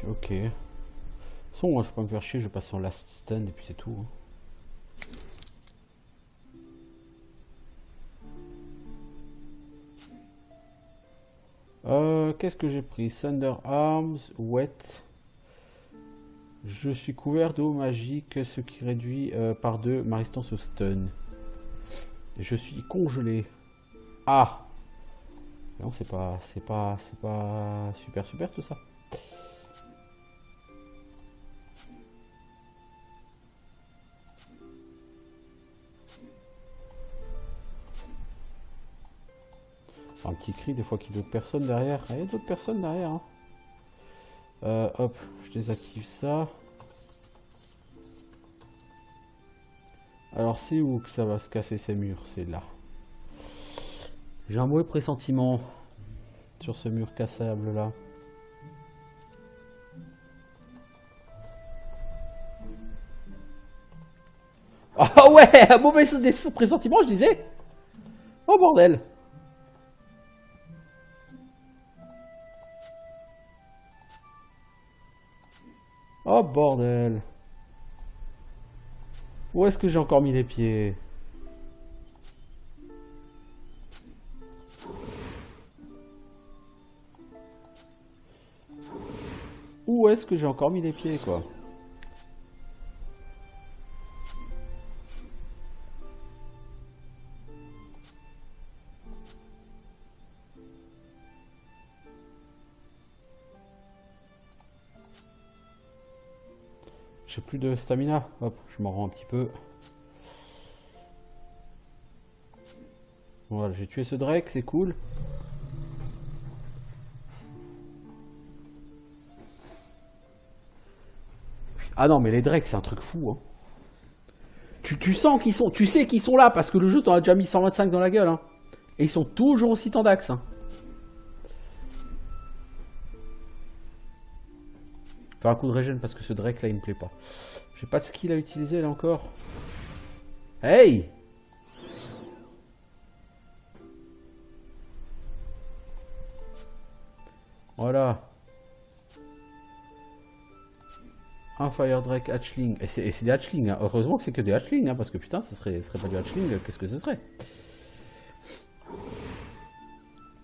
Ok. De toute façon, moi je peux pas me faire chier, je passe en Last Stand et puis c'est tout. Qu'est-ce que j'ai pris? Thunder Arms, Wet. Je suis couvert d'eau magique, ce qui réduit par 2 ma résistance au stun. Je suis congelé. Ah! Non, c'est pas super tout ça. Un petit cri des fois qu'il y a d'autres personnes derrière. Ah, il y a d'autres personnes derrière. Hein. Hop, je désactive ça. Alors c'est où que ça va se casser ces murs? C'est là. J'ai un mauvais pressentiment sur ce mur cassable là. Ah ouais, un mauvais pressentiment, je disais. Oh bordel. Oh bordel. Où est-ce que j'ai encore mis les pieds? Où est-ce que j'ai encore mis les pieds, quoi? J'ai plus de stamina. Hop, je m'en rends un petit peu. Voilà, j'ai tué ce Drake, c'est cool. Ah non, mais les Drakes, c'est un truc fou. Hein. Tu sens qu'ils sont... Tu sais qu'ils sont là, parce que le jeu t'en a déjà mis 125 dans la gueule. Hein. Et ils sont toujours aussi tendax. Hein. Faire un coup de régène parce que ce Drake là il me plaît pas. J'ai pas de skill à utiliser là encore. Hey! Voilà. Un Fire Drake Hatchling. Et c'est des Hatchlings. Hein. Heureusement que c'est que des Hatchlings. Hein, parce que putain, ce serait pas du Hatchling. Qu'est-ce que ce serait?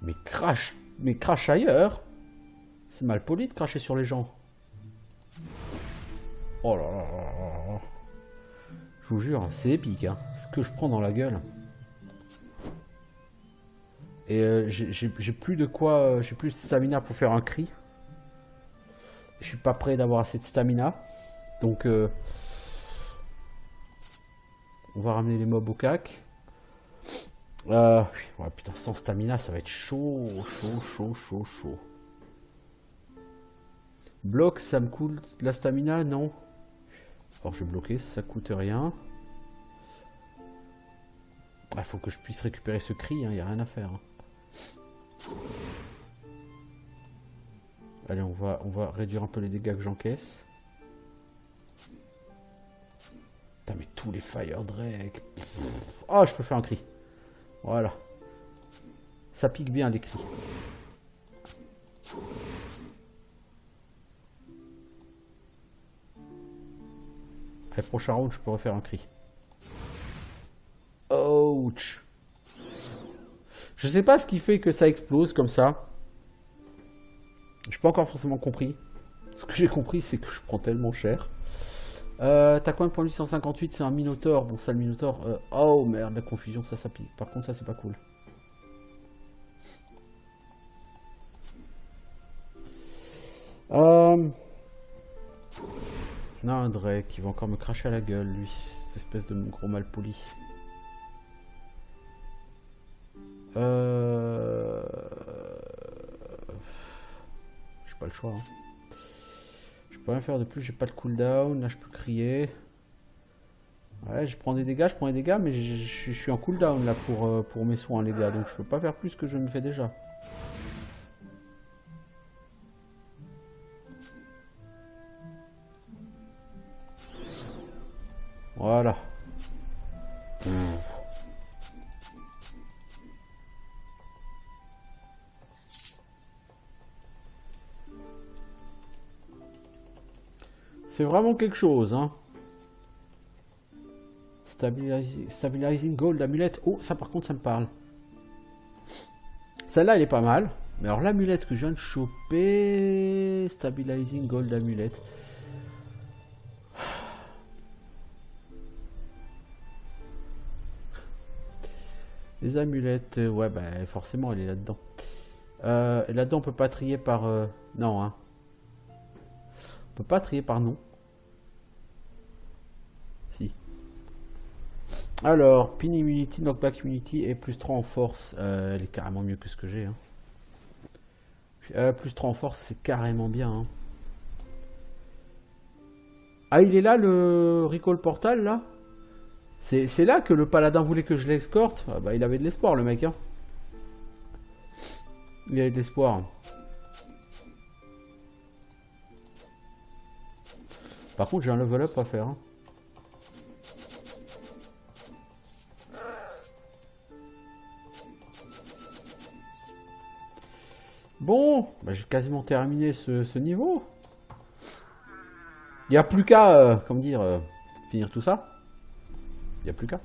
Mais crash ailleurs. C'est mal poli de cracher sur les gens. Oh là là là là. Je vous jure, c'est épique. Hein, ce que je prends dans la gueule. Et j'ai plus de quoi. J'ai plus de stamina pour faire un cri. Je suis pas prêt d'avoir assez de stamina. Donc, on va ramener les mobs au cac. Ouais, putain, sans stamina, ça va être chaud, chaud. Bloc, ça me coûte de la stamina, non. Alors, je vais bloquer, ça coûte rien. Il faut que je puisse récupérer ce cri, il n'y a rien à faire. Hein. Allez, on va réduire un peu les dégâts que j'encaisse. Putain, mais tous les Fire Drake. Oh, je peux faire un cri. Voilà. Ça pique bien les cris. Après, prochain round, je peux refaire un cri. Ouch. Je sais pas ce qui fait que ça explose comme ça. J'ai pas encore forcément compris. Ce que j'ai compris, c'est que je prends tellement cher. T'as combien de points de vie? 158, c'est un Minotaur. Bon, ça, le Minotaur. Oh merde, la confusion, ça pique. Par contre, ça, c'est pas cool. Non, un Drake, il va encore me cracher à la gueule, lui. Cette espèce de gros malpoli. J'ai pas le choix. Hein. Je peux rien faire de plus, j'ai pas de cooldown. Là, je peux crier. Ouais, je prends des dégâts, mais je suis en cooldown là pour mes soins, les gars. Donc, je peux pas faire plus que je ne fais déjà. Voilà. C'est vraiment quelque chose, hein. Stabilizing Gold, amulette. Oh, ça par contre, ça me parle. Celle-là, elle est pas mal. Mais alors, l'amulette que je viens de choper... Stabilizing Gold, amulette. Les amulettes, ouais, bah forcément, elle est là-dedans. Là-dedans, on peut pas trier par... non, hein. On peut pas trier par nom. Si. Alors, pin immunity, knockback immunity et plus 3 en force. Elle est carrément mieux que ce que j'ai. Hein. Plus 3 en force, c'est carrément bien. Hein. Ah, il est là, le Recall Portal, là. C'est là que le paladin voulait que je l'escorte. Ah, bah, il avait de l'espoir, le mec. Hein. Il avait de l'espoir. Par contre, j'ai un level up à faire. Hein. Bon, bah, j'ai quasiment terminé ce niveau. Il n'y a plus qu'à, comment dire, finir tout ça. Il n'y a plus qu'à.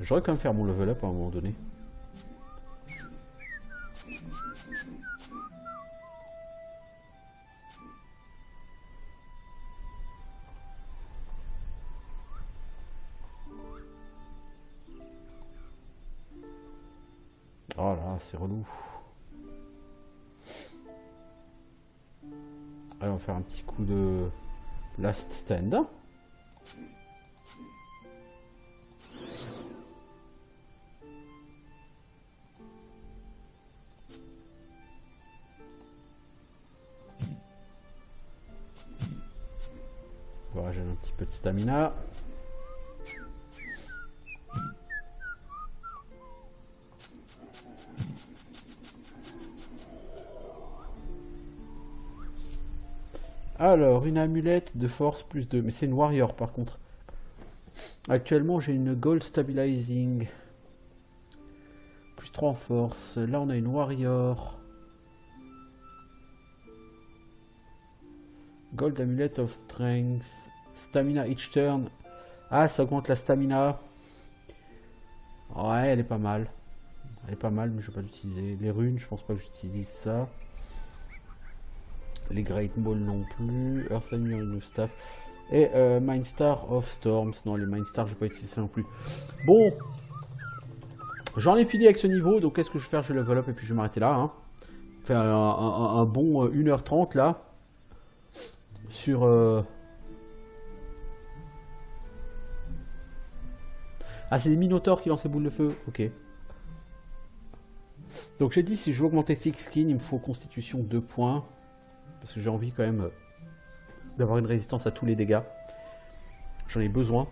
J'aurais quand même faire mon level up à un moment donné. Oh là, c'est relou. Allez, on va faire un petit coup de last stand. Voilà, j'ai un petit peu de stamina. Alors, une amulette de force plus 2. Mais c'est une warrior par contre. Actuellement, j'ai une gold stabilizing. Plus 3 en force. Là, on a une warrior. Gold amulet of strength. Stamina each turn. Ah, ça augmente la stamina. Ouais, elle est pas mal. Elle est pas mal, mais je vais pas l'utiliser. Les runes, je pense pas que j'utilise ça. Les Great Balls non plus. Earth Amir, New Staff. Et Mindstar of Storms. Non, les Mindstar, je vais pas utiliser ça non plus. Bon. J'en ai fini avec ce niveau. Donc, qu'est-ce que je vais faire? Je level up et puis je vais m'arrêter là. Hein. Faire un bon 1h30 là. Sur... Ah, c'est des minotaures qui lancent les boules de feu. Ok. Donc, j'ai dit, si je veux augmenter Thick Skin, il me faut Constitution 2 points. Parce que j'ai envie quand même d'avoir une résistance à tous les dégâts. J'en ai besoin.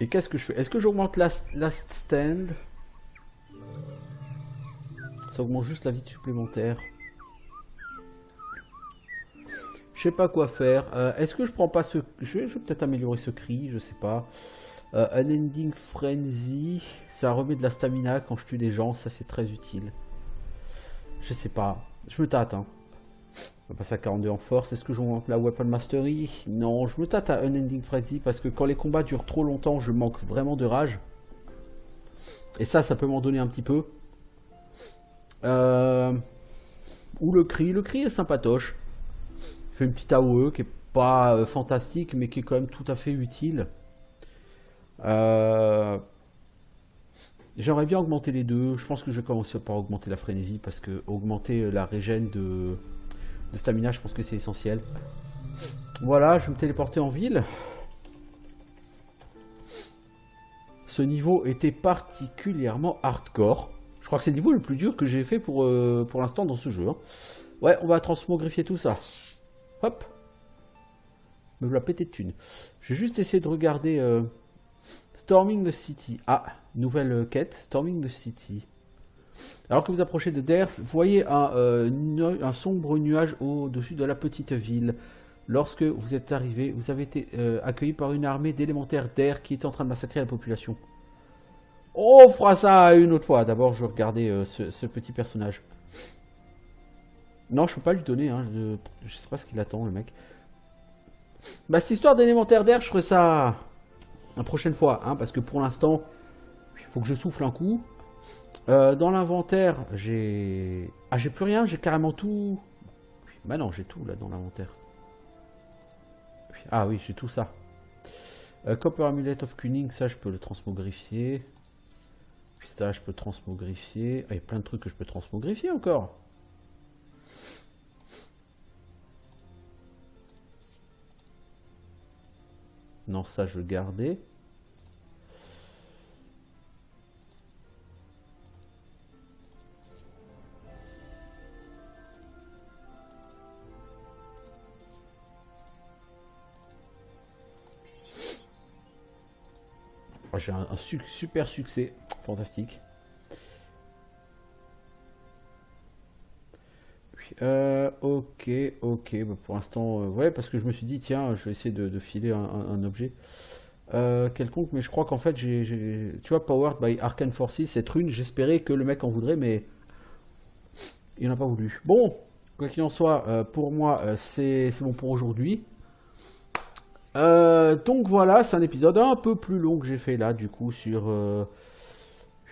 Et qu'est-ce que je fais? Est-ce que j'augmente Last Stand? Ça augmente juste la vie supplémentaire. Je sais pas quoi faire. Est-ce que je prends pas ce... Je vais peut-être améliorer ce cri, je sais pas. Unending Frenzy. Ça remet de la stamina quand je tue des gens. Ça, c'est très utile. Je sais pas. Je me tâte, hein. On va passer à 42 en force. Est-ce que j'augmente la Weapon Mastery? Non, je me tâte à Unending Frenzy parce que quand les combats durent trop longtemps, je manque vraiment de rage. Et ça peut m'en donner un petit peu. Ou le cri. Le cri est sympatoche. Il fait une petite AOE qui est pas fantastique, mais qui est quand même tout à fait utile. J'aimerais bien augmenter les deux. Je pense que je vais commencer par augmenter la frénésie parce que augmenter la régène de stamina, je pense que c'est essentiel. Voilà, je vais me téléporter en ville. Ce niveau était particulièrement hardcore. Je crois que c'est le niveau le plus dur que j'ai fait pour l'instant dans ce jeu. Hein. Ouais, on va transmogrifier tout ça. Hop. Me voilà péter de thunes. Je vais juste essayer de regarder... Storming the City. Ah, nouvelle quête. Storming the City. Alors que vous approchez de Derf, vous voyez un sombre nuage au-dessus de la petite ville. Lorsque vous êtes arrivé, vous avez été accueilli par une armée d'élémentaires d'air qui était en train de massacrer la population. On fera ça une autre fois. D'abord, je vais regarder ce petit personnage. Non, je peux pas lui donner. Hein. Je sais pas ce qu'il attend, le mec. Bah, cette histoire d'élémentaire d'air, je ferai ça la prochaine fois. Hein, parce que pour l'instant, il faut que je souffle un coup. Dans l'inventaire, j'ai... Ah, j'ai plus rien, j'ai carrément tout... Bah non, j'ai tout là dans l'inventaire. Ah oui, j'ai tout ça. Copper Amulet of Cunning, ça je peux le transmogrifier. Puis ça, je peux transmogrifier. Ah, il y a plein de trucs que je peux transmogrifier encore. Non, ça je vais le garder. J'ai un super succès, fantastique. Ok, bah pour l'instant, ouais, parce que je me suis dit, tiens, je vais essayer de filer un objet quelconque, mais je crois qu'en fait, tu vois, Powered by Arcane Forces, cette rune, j'espérais que le mec en voudrait, mais il n'en a pas voulu. Bon, quoi qu'il en soit, pour moi, c'est bon pour aujourd'hui. Donc voilà, c'est un épisode un peu plus long que j'ai fait là, du coup, sur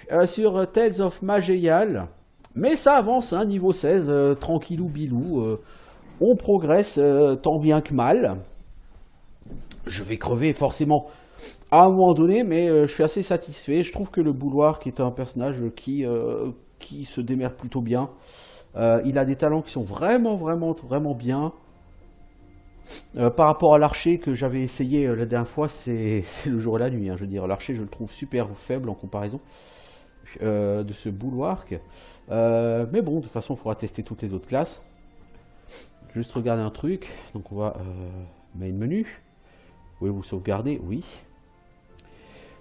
Tales of Majeyal. Mais ça avance, hein, niveau 16, tranquillou bilou. On progresse tant bien que mal. Je vais crever forcément à un moment donné, mais je suis assez satisfait. Je trouve que le Bouloir, qui est un personnage qui se démerde plutôt bien, il a des talents qui sont vraiment bien. Par rapport à l'archer que j'avais essayé la dernière fois, c'est le jour et la nuit. Hein, je veux dire, l'archer, je le trouve super faible en comparaison de ce Bulwark. Mais bon, de toute façon, il faudra tester toutes les autres classes. Juste regarder un truc. Donc, on va Main menu. Voulez-vous sauvegarder? Oui.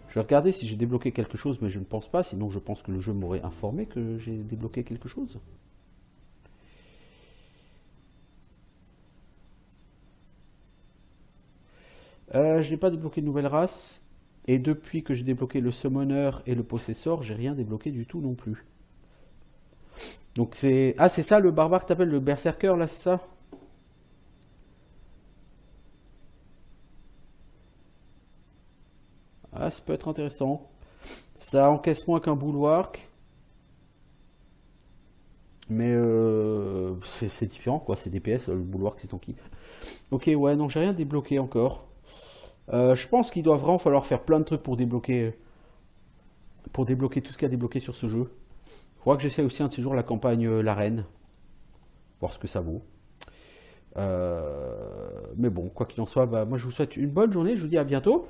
Je vais regarder si j'ai débloqué quelque chose, mais je ne pense pas. Sinon, je pense que le jeu m'aurait informé que j'ai débloqué quelque chose. Je n'ai pas débloqué de nouvelle race. Et depuis que j'ai débloqué le Summoner et le Possessor, j'ai rien débloqué du tout non plus. Donc c'est... Ah, c'est ça le barbare que t'appelles le Berserker, là, c'est ça? Ah, ça peut être intéressant. Ça encaisse moins qu'un Bulwark. Mais c'est différent, quoi. C'est DPS, le Bulwark, c'est ton ki. Ok, ouais, non, j'ai rien débloqué encore. Je pense qu'il doit vraiment falloir faire plein de trucs pour débloquer tout ce qu'il y a débloqué sur ce jeu. Faudra que j'essaie aussi un de ces jours la campagne l'arène. Voir ce que ça vaut. Mais bon, quoi qu'il en soit, bah, moi je vous souhaite une bonne journée. Je vous dis à bientôt.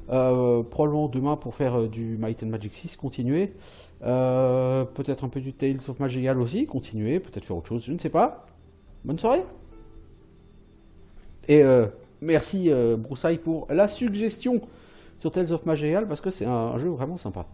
Probablement demain pour faire du Might and Magic 6, continuer. Peut-être un peu du Tales of Magical aussi, continuer. Peut-être faire autre chose, je ne sais pas. Bonne soirée. Et merci Broussaille pour la suggestion sur Tales of Magical parce que c'est un jeu vraiment sympa.